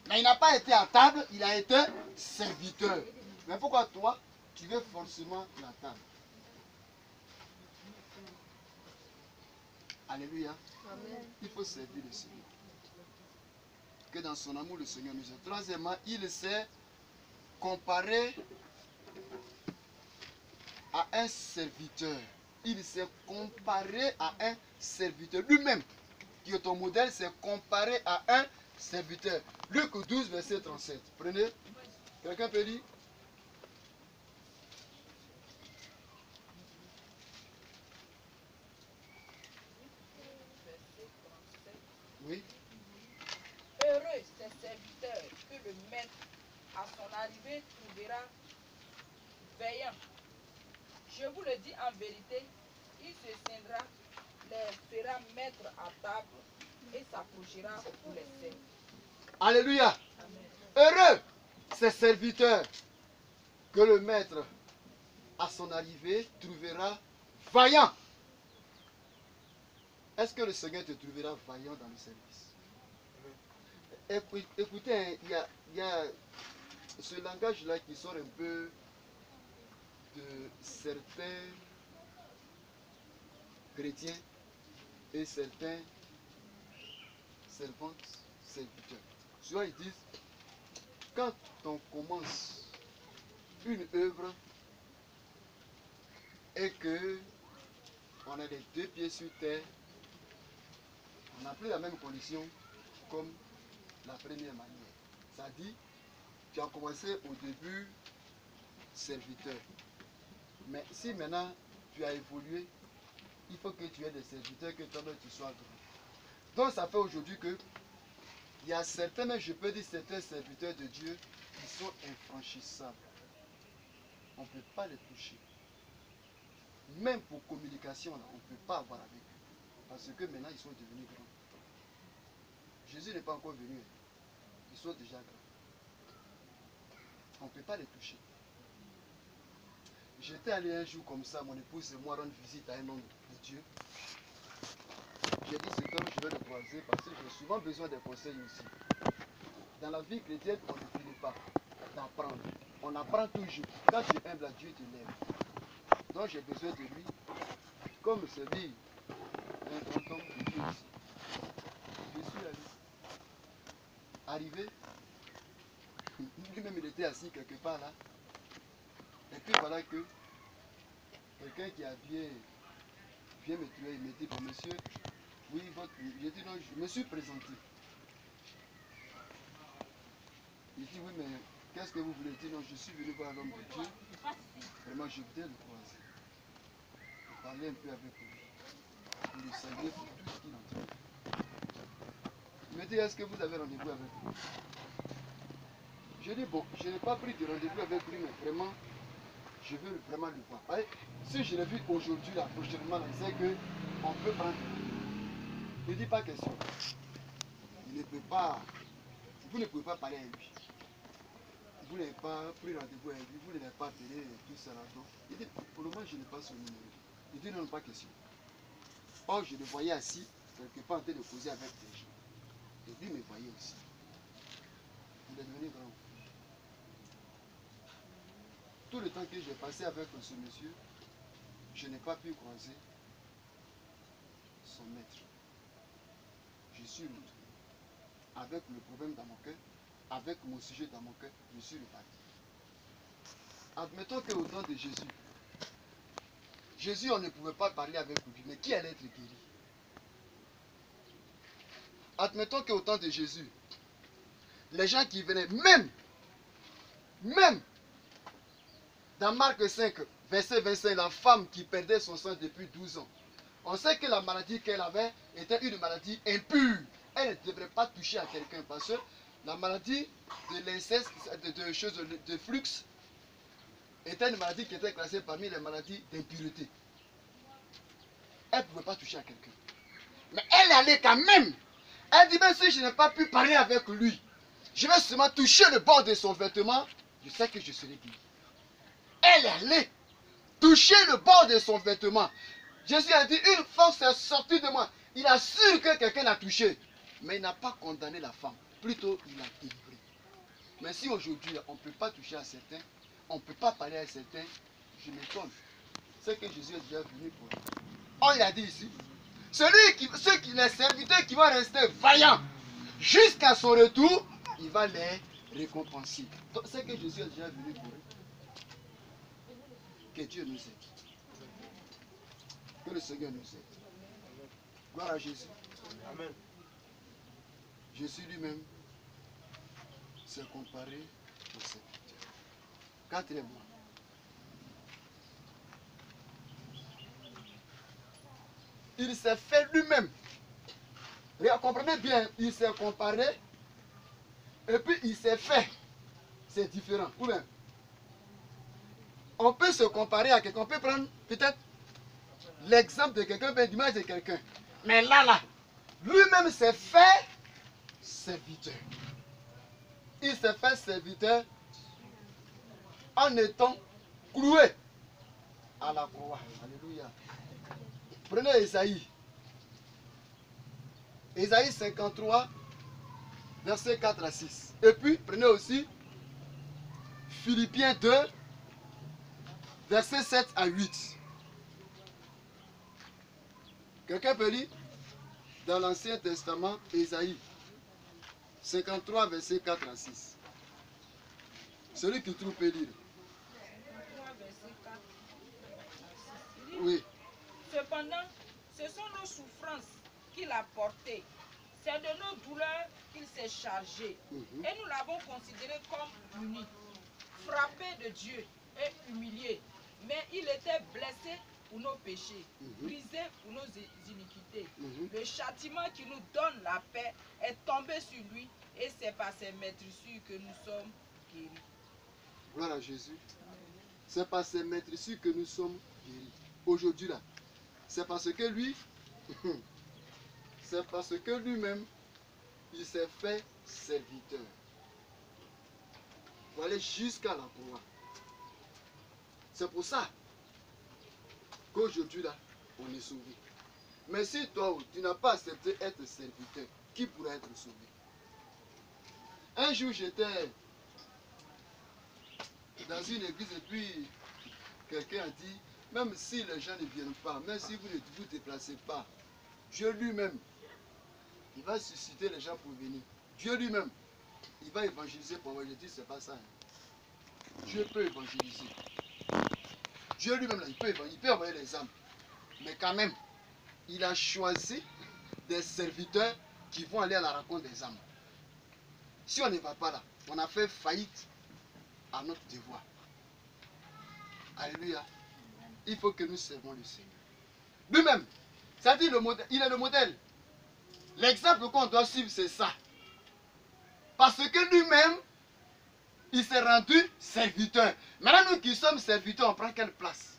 Mais il n'a pas été à table, il a été serviteur. Mais pourquoi toi, tu veux forcément la table? Alléluia. Amen. Il faut servir le Seigneur. Que dans son amour, le Seigneur nous aide. Troisièmement, il s'est comparé à un serviteur. Il s'est comparé à un serviteur. Lui-même, qui est ton modèle, s'est comparé à un serviteur. Luc 12, verset 37. Prenez. Quelqu'un peut lire? Oui. Heureux ces serviteurs que le maître, à son arrivée, trouvera veillant. Je vous le dis en vérité, il se tiendra, les fera mettre à table et s'approchera pour les servir. Alléluia. Amen. Heureux ces serviteurs que le maître, à son arrivée, trouvera vaillant. Est-ce que le Seigneur te trouvera vaillant dans le service? Écoutez, il y a ce langage-là qui sort un peu de certains chrétiens et certains servantes, serviteurs. Souvent ils disent, quand on commence une œuvre et que on a les deux pieds sur terre, on n'a plus la même condition comme la première manière. Ça dit, tu as commencé au début serviteur. Mais si maintenant tu as évolué, il faut que tu aies des serviteurs, que toi-même tu sois grand. Donc ça fait aujourd'hui que il y a certains, mais je peux dire certains serviteurs de Dieu qui sont infranchissables. On ne peut pas les toucher. Même pour communication, là, on ne peut pas avoir avec eux. Parce que maintenant, ils sont devenus grands. Jésus n'est pas encore venu. Ils sont déjà grands. On ne peut pas les toucher. J'étais allé un jour comme ça, mon épouse et moi rendre visite à un homme de Dieu. J'ai dit cet homme, je vais le croiser parce que j'ai souvent besoin des conseils aussi. Dans la vie chrétienne, on ne finit pas d'apprendre. On apprend toujours. Quand tu es humble à Dieu, tu lèves. Donc j'ai besoin de lui. Comme c'est lui, un grand homme de Dieu ici. Je suis allé. Arrivé, lui-même il était assis quelque part là. Et puis voilà que quelqu'un qui a bien me tuer, il me dit, bon monsieur, oui, j'ai dit non, je me suis présenté. Il dit, oui, mais qu'est-ce que vous voulez dire? Non, je suis venu voir l'homme de Dieu. Vraiment, je viens le croiser. Je parlais un peu avec lui. Pour le saluer pour tout ce qu'il entend. Il me dit, est-ce que vous avez rendez-vous avec lui? Je dis, bon, je n'ai pas pris de rendez-vous avec lui, mais vraiment, je veux vraiment le voir. Allez, si je l'ai vu aujourd'hui, là, prochainement, c'est qu'on peut prendre. Il ne dit pas question. Il ne peut pas, vous ne pouvez pas parler à lui. Vous n'avez pas pris rendez-vous avec lui, vous ne l'avez pas appelé et tout ça là. Donc, il dit, pour le moment, je n'ai pas son numéro. Il dit, non, pas question. Or, je le voyais assis, quelque part en train de causer avec des gens. Et lui me voyait aussi. Il est devenu grand. Tout le temps que j'ai passé avec ce monsieur, je n'ai pas pu croiser son maître. Je suis retourné. Avec le problème dans mon cœur, avec mon sujet dans mon cœur, je suis reparti. Admettons qu'au temps de Jésus, on ne pouvait pas parler avec lui, mais qui allait être guéri? Admettons qu'au temps de Jésus, les gens qui venaient, même, dans Marc 5, verset 25, la femme qui perdait son sang depuis 12 ans, on sait que la maladie qu'elle avait était une maladie impure. Elle ne devrait pas toucher à quelqu'un parce que la maladie de l'inceste, de flux, était une maladie qui était classée parmi les maladies d'impureté. Elle ne pouvait pas toucher à quelqu'un. Mais elle allait quand même. Elle dit, même si je n'ai pas pu parler avec lui, je vais seulement toucher le bord de son vêtement, je sais que je serai guéri. Elle allait toucher le bord de son vêtement. Jésus a dit, une force est sortie de moi. Il a su que quelqu'un l'a touché. Mais il n'a pas condamné la femme. Plutôt, il l'a délivré. Mais si aujourd'hui, on ne peut pas toucher à certains, on ne peut pas parler à certains, je m'étonne. C'est que Jésus est déjà venu pour eux. Oh, il a dit ici, les serviteurs qui vont rester vaillants jusqu'à son retour, il va les récompenser. C'est que Jésus est déjà venu pour eux. Que Dieu nous aide. Que le Seigneur nous aide. Gloire à Jésus. Amen. Jésus lui-même s'est comparé au serviteur. Quatrièmement, il s'est fait lui-même. Comprenez bien, il s'est comparé et puis il s'est fait. C'est différent. Ou bien, on peut se comparer à quelqu'un. On peut prendre peut-être l'exemple de quelqu'un, l'image de quelqu'un. Mais là, lui-même s'est fait serviteur. Il s'est fait serviteur en étant cloué à la croix. Alléluia. Prenez Ésaïe. Ésaïe 53, versets 4 à 6. Et puis, prenez aussi Philippiens 2, versets 7 à 8. Quelqu'un peut lire dans l'Ancien Testament, Ésaïe 53, versets 4 à 6. Celui qui trouve peut lire. 53, verset 4 à 6. Oui. Cependant, ce sont nos souffrances qu'il a portées. C'est de nos douleurs qu'il s'est chargé. Et nous l'avons considéré comme uni, frappé de Dieu et humilié. Mais il était blessé pour nos péchés, brisé pour nos iniquités. Le châtiment qui nous donne la paix est tombé sur lui et c'est par ses maîtrisures que nous sommes guéris. Gloire à Jésus. C'est par ses maîtrisures que nous sommes guéris. Aujourd'hui là, c'est parce que lui, c'est parce que lui-même, il s'est fait serviteur. Pour aller jusqu'à la croix. C'est pour ça qu'aujourd'hui là, on est sauvé. Mais si toi, tu n'as pas accepté être serviteur, qui pourra être sauvé? Un jour, j'étais dans une église et puis quelqu'un a dit, même si les gens ne viennent pas, même si vous ne vous déplacez pas, Dieu lui-même, il va susciter les gens pour venir. Dieu lui-même, il va évangéliser pour moi. Je dis, c'est pas ça. Dieu peut évangéliser. Dieu lui-même, il peut envoyer les âmes. Mais quand même, il a choisi des serviteurs qui vont aller à la rencontre des âmes. Si on ne va pas là, on a fait faillite à notre devoir. Alléluia. Il faut que nous servons le Seigneur. Lui-même, ça dit il est le modèle. L'exemple qu'on doit suivre, c'est ça. Parce que lui-même, il s'est rendu serviteur. Maintenant, nous qui sommes serviteurs, on prend quelle place?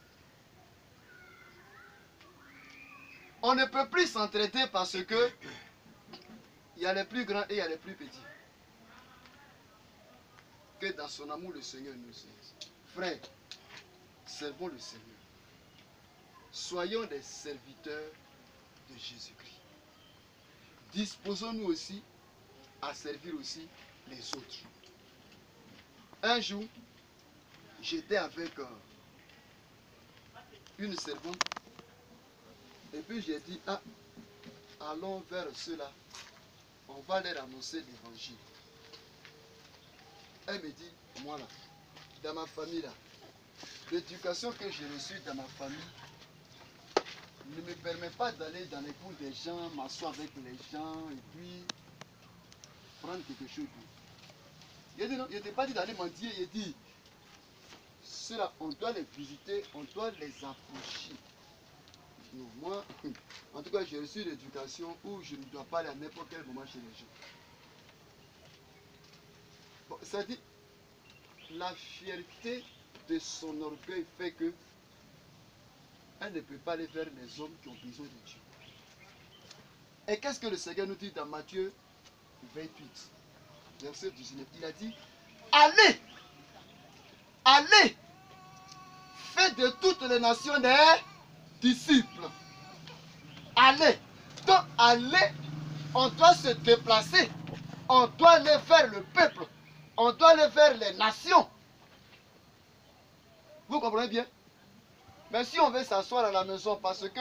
On ne peut plus s'entraider parce que il y a les plus grands et il y a les plus petits. Que dans son amour, le Seigneur nous aide. Frère, servons le Seigneur. Soyons des serviteurs de Jésus-Christ. Disposons-nous aussi à servir aussi les autres. Un jour, j'étais avec une servante et puis j'ai dit, ah, allons vers ceux-là, on va leur annoncer l'évangile. Elle me dit, moi là, dans ma famille là, l'éducation que j'ai reçue dans ma famille ne me permet pas d'aller dans les cours des gens, m'asseoir avec les gens et puis prendre quelque chose. Il dit non, il n'était pas dit d'aller mendier, il dit, cela, on doit les visiter, on doit les approcher. Non, moi, en tout cas, j'ai reçu l'éducation où je ne dois pas aller à n'importe quel moment chez les gens. Bon, ça dit, la fierté de son orgueil fait que elle ne peut pas aller vers les hommes qui ont besoin de Dieu. Et qu'est-ce que le Seigneur nous dit dans Matthieu 28, verset 19? Il a dit, allez, allez, faites de toutes les nations des disciples. Allez. Donc, allez, on doit se déplacer. On doit aller vers le peuple. On doit aller vers les nations. Vous comprenez bien? Mais si on veut s'asseoir à la maison parce que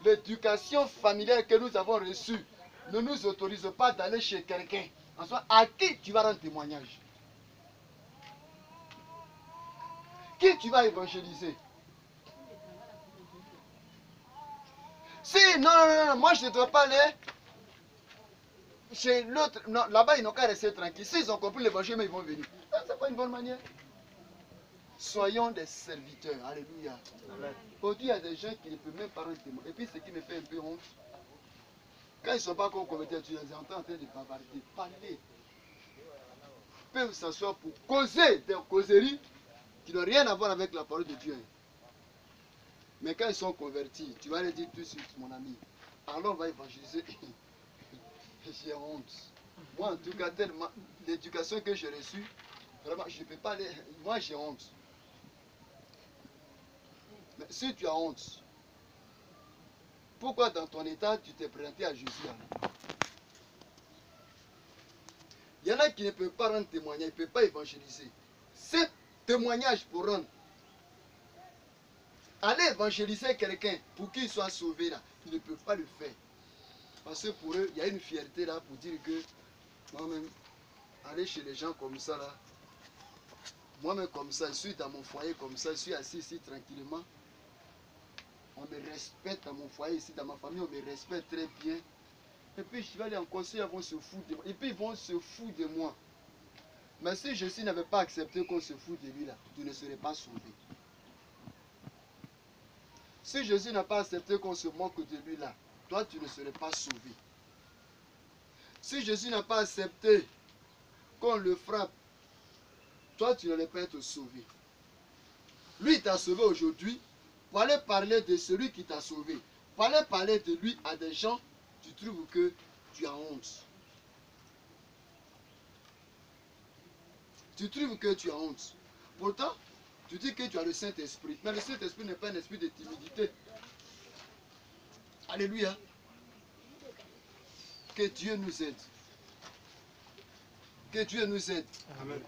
l'éducation familiale que nous avons reçue ne nous autorise pas d'aller chez quelqu'un, en soi, à qui tu vas rendre témoignage? Qui tu vas évangéliser? Si, non, moi je ne dois pas aller chez l'autre. Non, là-bas ils n'ont qu'à rester tranquilles. S'ils ont compris l'évangile, mais ils vont venir. Ce n'est pas une bonne manière. Soyons des serviteurs. Alléluia. Aujourd'hui, il y a des gens qui ne peuvent même pas rendre témoin. Et puis, ce qui me fait un peu honte, quand ils ne sont pas encore convertis, tu les entends en train de bavarder, parler. Ils peuvent s'asseoir pour causer des causeries qui n'ont rien à voir avec la parole de Dieu. Mais quand ils sont convertis, tu vas leur dire tout de suite, mon ami, alors on va évangéliser. J'ai honte. Moi, en tout cas, tellement l'éducation que j'ai reçue, vraiment, je ne peux pas aller. Moi, j'ai honte. Mais si tu as honte, pourquoi dans ton état tu t'es présenté à Jésus? Il y en a qui ne peuvent pas rendre témoignage, ils ne peuvent pas évangéliser. C'est témoignage pour rendre. Aller évangéliser quelqu'un pour qu'il soit sauvé là, ils ne peuvent pas le faire. Parce que pour eux, il y a une fierté là pour dire que moi-même, aller chez les gens comme ça là, moi-même comme ça, je suis dans mon foyer comme ça, je suis assis ici tranquillement. On me respecte dans mon foyer ici, dans ma famille, on me respecte très bien. Et puis je vais aller en conseil, ils vont se foutre de moi. Et puis ils vont se foutre de moi. Mais si Jésus n'avait pas accepté qu'on se foute de lui là, tu ne serais pas sauvé. Si Jésus n'a pas accepté qu'on se moque de lui là, toi tu ne serais pas sauvé. Si Jésus n'a pas accepté qu'on le frappe, toi tu n'allais pas être sauvé. Lui t'a sauvé aujourd'hui. Pour aller parler de celui qui t'a sauvé, pour aller parler de lui à des gens, tu trouves que tu as honte. Tu trouves que tu as honte. Pourtant, tu dis que tu as le Saint-Esprit. Mais le Saint-Esprit n'est pas un esprit de timidité. Alléluia. Que Dieu nous aide. Que Dieu nous aide. Amen.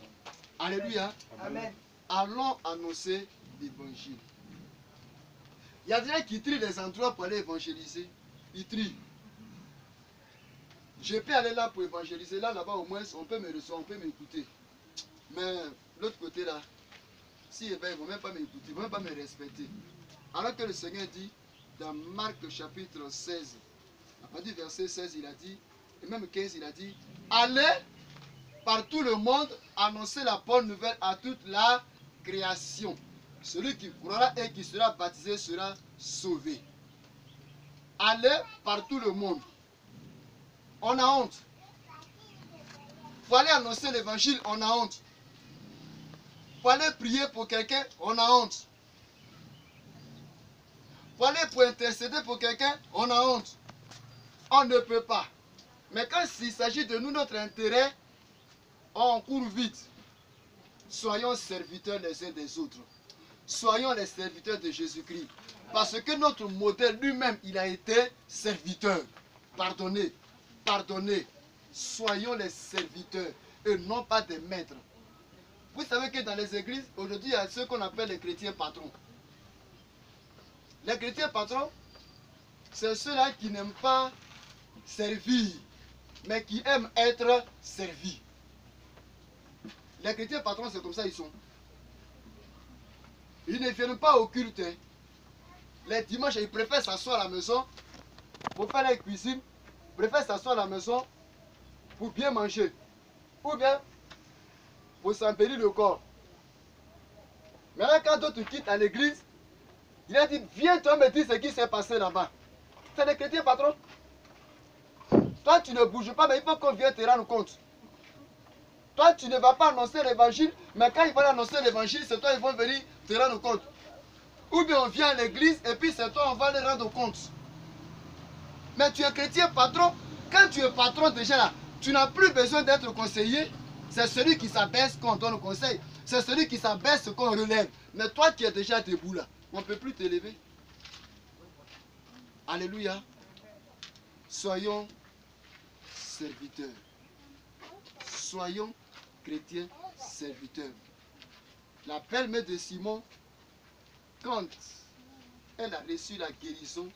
Alléluia. Amen. Allons annoncer l'évangile. Il y a des gens qui trient les endroits pour aller évangéliser. Ils trient. Je peux aller là pour évangéliser. Là, là-bas, au moins, on peut me recevoir, on peut m'écouter. Mais l'autre côté là, S'ils ne vont même pas m'écouter, ils ne vont même pas me respecter. Alors que le Seigneur dit, dans Marc chapitre 16, à partir du verset 16, il a dit, et même 15, il a dit, allez par tout le monde, annoncer la bonne nouvelle à toute la création. Celui qui croira et qui sera baptisé sera sauvé. Allez par tout le monde. On a honte. Il faut aller annoncer l'évangile, on a honte. Il faut aller prier pour quelqu'un, on a honte. Il faut aller pour intercéder pour quelqu'un, on a honte. On ne peut pas. Mais quand il s'agit de nous, notre intérêt, on court vite. Soyons serviteurs les uns des autres. Soyons les serviteurs de Jésus-Christ. Parce que notre modèle lui-même, il a été serviteur. Pardonnez, pardonnez. Soyons les serviteurs et non pas des maîtres. Vous savez que dans les églises, aujourd'hui, il y a ce qu'on appelle les chrétiens patrons. Les chrétiens patrons, c'est ceux-là qui n'aiment pas servir, mais qui aiment être servis. Les chrétiens patrons, c'est comme ça ils sont. Ils ne viennent pas au culte. Hein. Les dimanches, ils préfèrent s'asseoir à la maison pour faire la cuisine. Ils préfèrent s'asseoir à la maison pour bien manger. Ou bien pour s'embellir le corps. Maintenant, quand d'autres quittent à l'église, il a dit, viens toi me dire ce qui s'est passé là-bas. C'est les chrétiens patrons. Toi, tu ne bouges pas, mais il faut qu'on vienne te rendre compte. Toi, tu ne vas pas annoncer l'évangile, mais quand ils vont annoncer l'évangile, c'est toi, ils vont venir te rendre compte. Ou bien on vient à l'église et puis c'est toi, on va les rendre compte. Mais tu es chrétien patron. Quand tu es patron déjà là, tu n'as plus besoin d'être conseiller. C'est celui qui s'abaisse qu'on donne le conseil. C'est celui qui s'abaisse qu'on relève. Mais toi qui es déjà debout là, on ne peut plus t'élever. Alléluia. Soyons serviteurs. Soyons chrétiens serviteurs. La belle-mère de Simon, quand elle a reçu la guérison,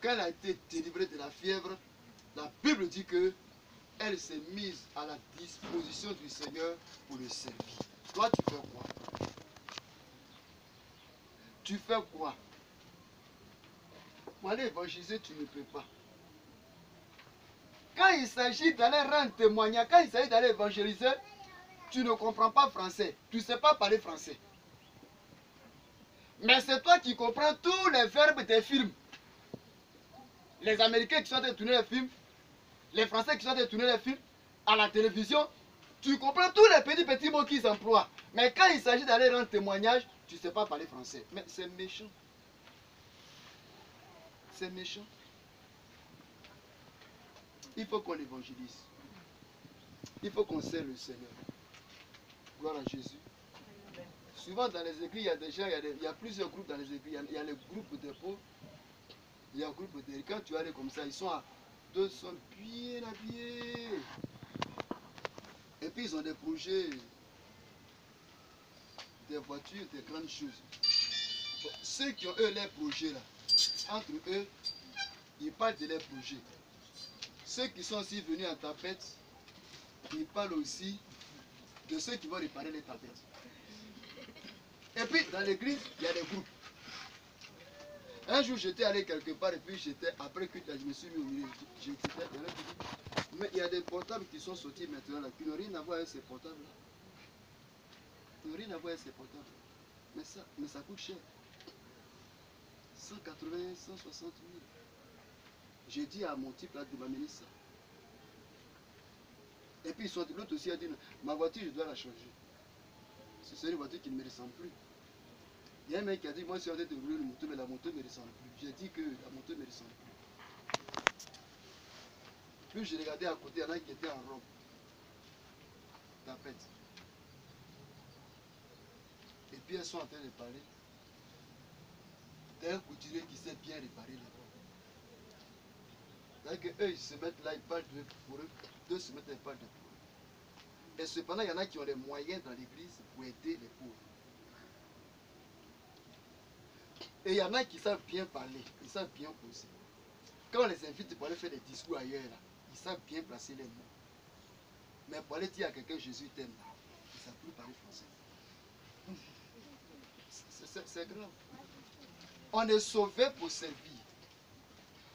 quand elle a été délivrée de la fièvre, la Bible dit que elle s'est mise à la disposition du Seigneur pour le servir. Toi, tu fais quoi? Tu fais quoi? Pour aller évangéliser, tu ne peux pas. Quand il s'agit d'aller rendre témoignage, quand il s'agit d'aller évangéliser, tu ne comprends pas français. Tu ne sais pas parler français. Mais c'est toi qui comprends tous les verbes des films. Les Américains qui sont en train de tourner les films, les Français qui sont en train de tourner les films, à la télévision, tu comprends tous les petits mots qu'ils emploient. Mais quand il s'agit d'aller rendre témoignage, tu ne sais pas parler français. Mais c'est méchant. C'est méchant. Il faut qu'on évangélise. Il faut qu'on sert le Seigneur. Gloire à Jésus. Souvent dans les églises, il y a des gens, il y a plusieurs groupes dans les églises. Il y a les groupes de pauvres, il y a un groupe de... Quand tu arrives comme ça, ils sont à 200 bien habillés. Et puis ils ont des projets, des voitures, des grandes choses. Bon, ceux qui ont eux leurs projets là, entre eux, ils parlent de leurs projets. Ceux qui sont aussi venus en tapette, ils parlent aussi de ceux qui vont réparer les tapettes. Et puis dans l'église, il y a des groupes. Un jour j'étais allé quelque part et puis j'étais, après que je me suis mis au milieu, mais il y a des portables qui sont sortis maintenant là, qui n'ont rien à voir avec ces portables là. Qui n'ont rien à voir avec ces portables. Mais ça coûte cher. 180, 160 000. J'ai dit à mon type là de m'amener ça. Et puis l'autre aussi a dit, ma voiture je dois la changer. C'est une voiture qui ne me ressemble plus. Il y a un mec qui a dit, moi je suis en train de rouler une moto, mais la moto ne me ressemble plus. J'ai dit que la moto ne me ressemble plus. Puis j'ai regardé à côté, il y en a qui étaient en robe. Tapette. Et puis elles sont en train de parler. D'un couturier qui sait bien réparer les robes. C'est-à-dire qu'eux, ils se mettent là, ils parlent de pour eux. Deux se mettent, ils parlent de pour eux. Et cependant, il y en a qui ont les moyens dans l'église pour aider les pauvres. Et il y en a qui savent bien parler, ils savent bien poser. Quand on les invite pour aller faire des discours ailleurs, là, ils savent bien placer les mots. Mais pour aller dire à quelqu'un Jésus t'aime, ils ne savent plus parler français. c'est grave. On est sauvé pour servir.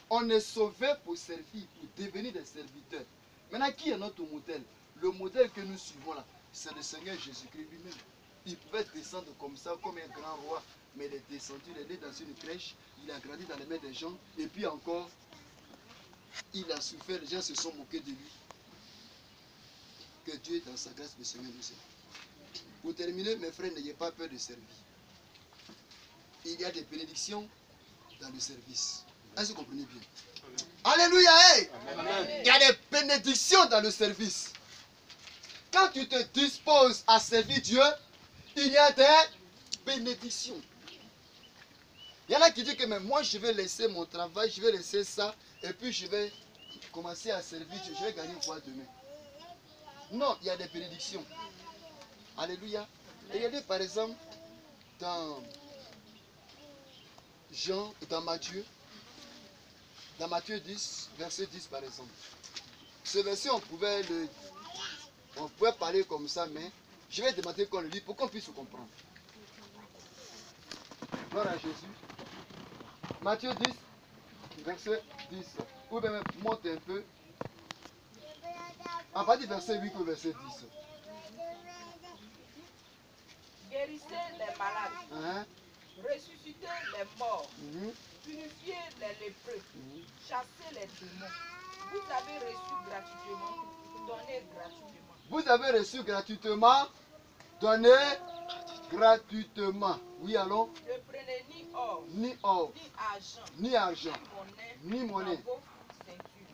On est sauvé pour servir, pour devenir des serviteurs. Maintenant, qui est notre modèle? Le modèle que nous suivons là, c'est le Seigneur Jésus-Christ lui-même. Il pouvait descendre comme ça, comme un grand roi, mais il est descendu, il est né dans une crèche, il a grandi dans les mains des gens, et puis encore, il a souffert, les gens se sont moqués de lui. Que Dieu, dans sa grâce, le Seigneur nous aide. Pour terminer, mes frères, n'ayez pas peur de servir. Il y a des bénédictions dans le service. Est-ce que vous comprenez bien? Alléluia! Hey! Il y a des bénédictions dans le service. Quand tu te disposes à servir Dieu, il y a des bénédictions. Il y en a qui disent que mais moi je vais laisser mon travail, je vais laisser ça, et puis je vais commencer à servir Dieu, je vais gagner quoi demain? Non, il y a des bénédictions. Alléluia. Regardez par exemple dans Jean, dans Matthieu 10, verset 10 par exemple. Ce verset, on pouvait parler comme ça, mais je vais demander qu'on le lit pour qu'on puisse comprendre. Gloire à Jésus. Matthieu 10, verset 10. Ou bien monte un peu. À partir du verset 8 au verset 10. Guérissez les malades, ressuscitez les morts, purifiez les lépreux, chassez les démons. Vous avez reçu gratuitement, donnez gratuitement. Vous avez reçu gratuitement, donnez gratuitement. Oui, allons. Ne prenez Ni or, ni argent, ni monnaie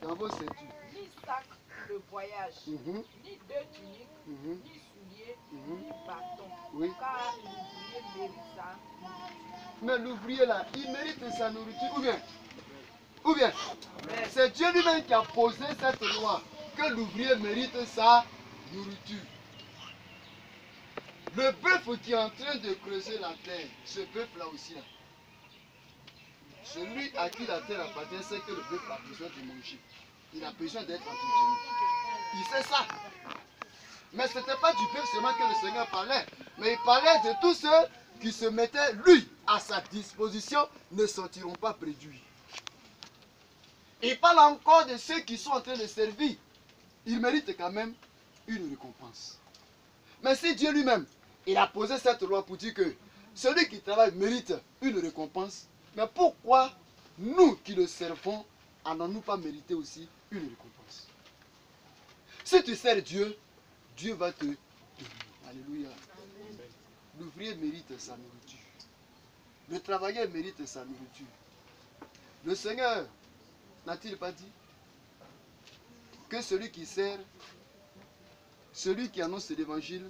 dans vos ceintures, ni sac de voyage, ni deux tuniques, ni souliers, ni bâton. Oui. Car l'ouvrier mérite sa nourriture. Mais l'ouvrier là, il mérite sa nourriture. Ou bien, c'est Dieu lui-même qui a posé cette loi, que l'ouvrier mérite sa nourriture. Le bœuf qui est en train de creuser la terre, ce bœuf là aussi là, celui à qui la terre appartient, c'est que le bœuf a besoin de manger. Il a besoin d'être entretenu. Il sait ça. Mais ce n'était pas du bœuf seulement que le Seigneur parlait, mais il parlait de tous ceux qui se mettaient, lui, à sa disposition, ne sortiront pas préduits. Il parle encore de ceux qui sont en train de servir. Ils méritent quand même une récompense. Mais si Dieu lui-même, il a posé cette loi pour dire que celui qui travaille mérite une récompense, mais pourquoi nous qui le servons, n'allons-nous pas mériter aussi une récompense? Si tu sers Dieu, Dieu va te donner. Alléluia. L'ouvrier mérite sa nourriture. Le travailleur mérite sa nourriture. Le Seigneur n'a-t-il pas dit que celui qui sert, celui qui annonce l'évangile,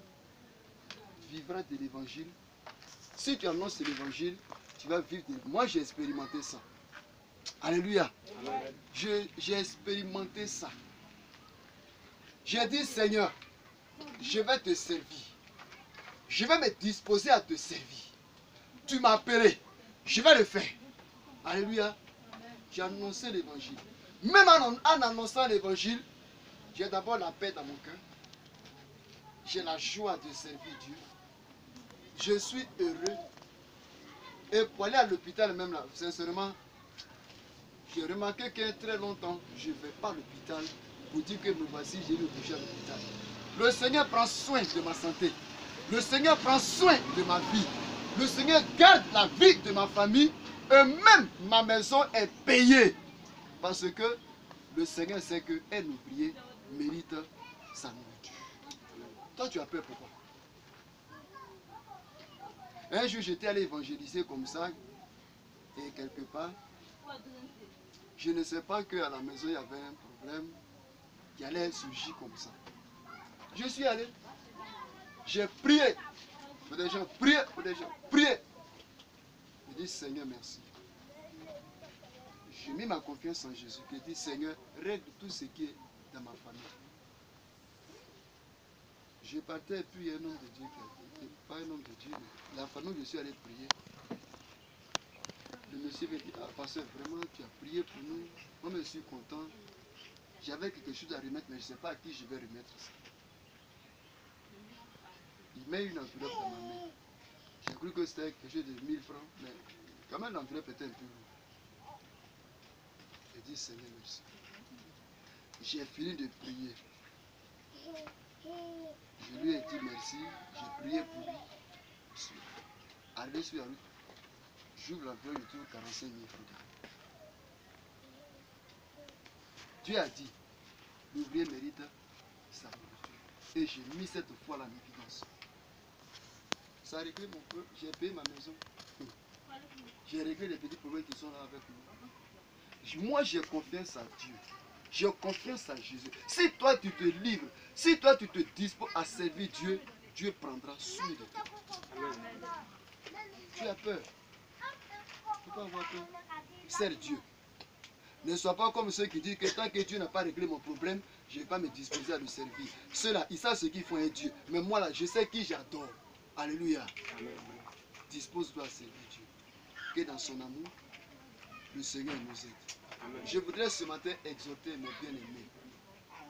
vivra de l'évangile? Si tu annonces l'évangile, tu vas vivre de... Moi, j'ai expérimenté ça. Alléluia. J'ai expérimenté ça. J'ai dit, Seigneur, je vais te servir. Je vais me disposer à te servir. Tu m'as appelé. Je vais le faire. Alléluia. J'ai annoncé l'évangile. Même en annonçant l'évangile, j'ai d'abord la paix dans mon cœur. J'ai la joie de servir Dieu. Je suis heureux. Et pour aller à l'hôpital même là, sincèrement, j'ai remarqué que très longtemps, je ne vais pas à l'hôpital pour dire que me voici, j'ai eu touché à l'hôpital. Le Seigneur prend soin de ma santé. Le Seigneur prend soin de ma vie. Le Seigneur garde la vie de ma famille. Et même ma maison est payée. Parce que le Seigneur sait qu'un ouvrier mérite sa nourriture. Toi, tu as peur pourquoi? Un jour, j'étais allé évangéliser comme ça. Et quelque part, je ne sais pas qu'à la maison, il y avait un problème qui allait surgir comme ça. Je suis allé. J'ai prié pour des gens, prié pour des gens, prié. Je dis, Seigneur, merci. J'ai mis ma confiance en Jésus. Je dis, Seigneur, règle tout ce qui est dans ma famille. Je partais et puis un homme de Dieu qui était pas un homme de Dieu, mais la famille où je suis allé prier. Le monsieur m'a dit, ah pasteur, vraiment tu as prié pour nous. Moi je suis content. J'avais quelque chose à remettre, mais je ne sais pas à qui je vais remettre ça. Il met une enveloppe dans ma main. J'ai cru que c'était quelque chose de 1000 francs, mais quand même l'enveloppe était un peu lourde. J'ai dit Seigneur merci. J'ai fini de prier. Je lui ai dit merci, j'ai prié pour lui. Arrivé sur la route, j'ouvre l'enveloppe, je trouve 45 000 francs. Dieu a dit, l'ouvrier mérite sa nourriture. Et j'ai mis cette fois-là en évidence. Ça a réglé mon problème, j'ai payé ma maison. J'ai réglé les petits problèmes qui sont là avec nous. Moi, j'ai confiance à Dieu. J'ai confiance à Jésus. Si toi, tu te livres, si toi, tu te disposes à servir Dieu, Dieu prendra soin de toi. Tu as peur. Tu ne peux pas avoir peur. Sers Dieu. Ne sois pas comme ceux qui disent que tant que Dieu n'a pas réglé mon problème, je ne vais pas me disposer à le servir. Ceux-là, ils savent ce qu'ils font un Dieu. Mais moi, là, je sais qui j'adore. Alléluia. Dispose-toi à servir Dieu. Que dans son amour, le Seigneur nous aide. Je voudrais ce matin exhorter mes bien-aimés.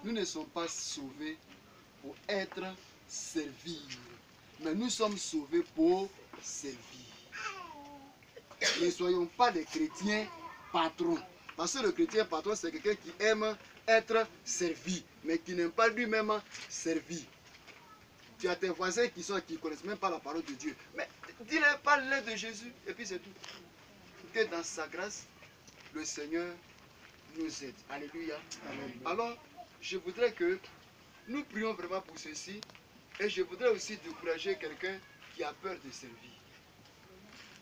Nous ne sommes pas sauvés pour être servis, mais nous sommes sauvés pour servir. Ne soyons pas des chrétiens patrons. Parce que le chrétien patron, c'est quelqu'un qui aime être servi, mais qui n'aime pas lui-même servir. Tu as tes voisins qui ne connaissent même pas la parole de Dieu. Mais dis-leur, parle-leur de Jésus, et puis c'est tout. Que dans sa grâce, le Seigneur nous aide. Alléluia. Amen. Alors, je voudrais que nous prions vraiment pour ceci. Et je voudrais aussi décourager quelqu'un qui a peur de servir.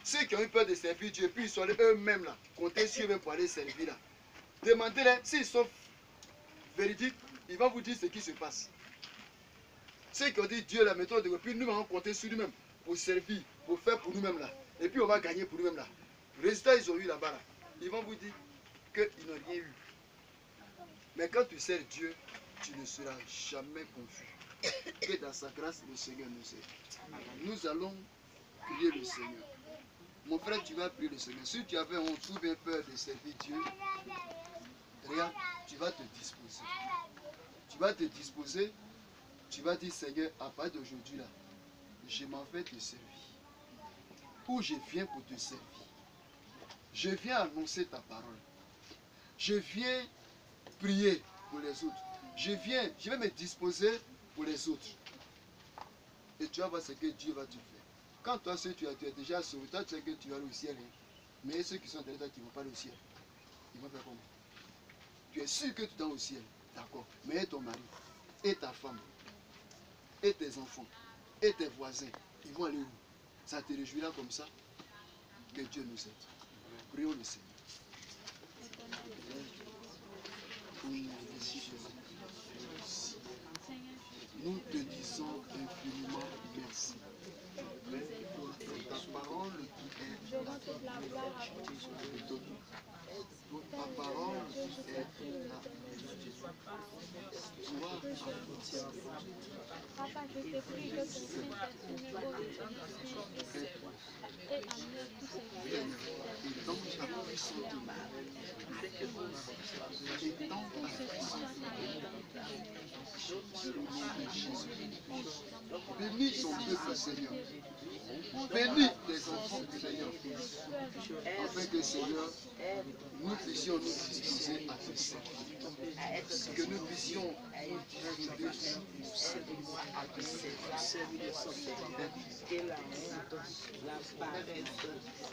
Ceux qui ont eu peur de servir Dieu, puis ils sont allés eux-mêmes là, compter sur eux pour aller servir là. Demandez-les, s'ils sont véridiques, ils vont vous dire ce qui se passe. Ceux qui ont dit Dieu la méthode, puis nous allons compter sur nous-mêmes pour servir, pour faire pour nous-mêmes là. Et puis on va gagner pour nous-mêmes là. Le résultat, ils ont eu là-bas là. Ils vont vous dire qu'ils n'ont rien eu. Mais quand tu sers Dieu, tu ne seras jamais confus. Que dans sa grâce, le Seigneur nous aide. Nous allons prier le Seigneur. Mon frère, tu vas prier le Seigneur. Si tu avais honte ou bien peur de servir Dieu, regarde, tu vas te disposer. Tu vas te disposer. Tu vas dire, Seigneur, à partir d'aujourd'hui là, je m'en vais te servir. Ou je viens pour te servir. Je viens annoncer ta parole. Je viens prier pour les autres. Je vais me disposer pour les autres. Et tu vas voir ce que Dieu va te faire. Quand toi, tu es déjà sauvé, toi, tu sais que tu vas aller au ciel. Hein. Mais ceux qui sont derrière toi qui ne vont pas aller au ciel, ils vont faire comment? Tu es sûr que tu es au ciel, d'accord. Mais et ton mari, et ta femme, et tes enfants, et tes voisins, ils vont aller où? Ça te réjouira comme ça? Que Dieu nous aide. Prions le Seigneur. Nous te disons infiniment merci. Pour ta parole qui est la pour ta parole qui est la Papa, je te prie que ton Saint-Esprit me donne et amène tous ces et dans ta puissante main. Et dans ta puissante main. Bénis son peuple, Seigneur. Bénis les enfants du Seigneur. Afin que, Seigneur, nous puissions nous disposer à te servir. Que nous puissions nous disposer à te servir. Que la honte, la paresse,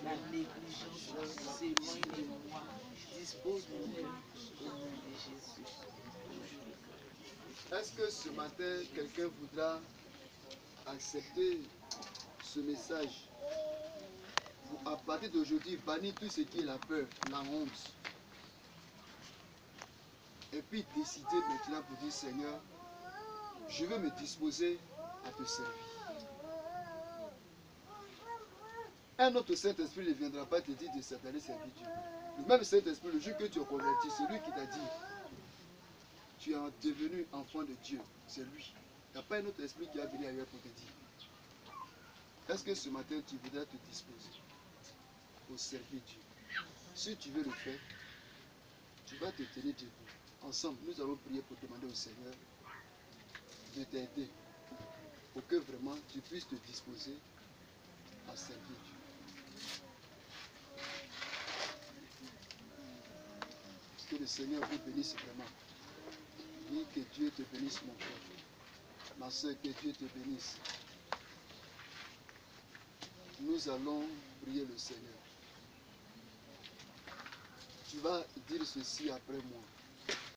la négligence s'éloignent de moi. Dispose-nous au nom de Jésus. Est-ce que ce matin, quelqu'un voudra accepter ce message pour, à partir d'aujourd'hui, bannir tout ce qui est la peur, la honte, et puis décider maintenant pour dire, Seigneur, je veux me disposer à te servir. Un autre Saint-Esprit ne viendra pas te dire de s'attaler servir Dieu. Le même Saint-Esprit, le jour que tu es converti, c'est lui qui t'a dit, tu es devenu enfant de Dieu. C'est lui. Il n'y a pas un autre esprit qui a venu ailleurs pour te dire. Est-ce que ce matin, tu voudrais te disposer pour servir Dieu? Si tu veux le faire, tu vas te tenir debout. Ensemble, nous allons prier pour demander au Seigneur de t'aider pour que vraiment tu puisses te disposer à servir Dieu. Que le Seigneur vous bénisse vraiment. Oui, que Dieu te bénisse, mon frère. Ma soeur, que Dieu te bénisse. Nous allons prier le Seigneur. Tu vas dire ceci après moi.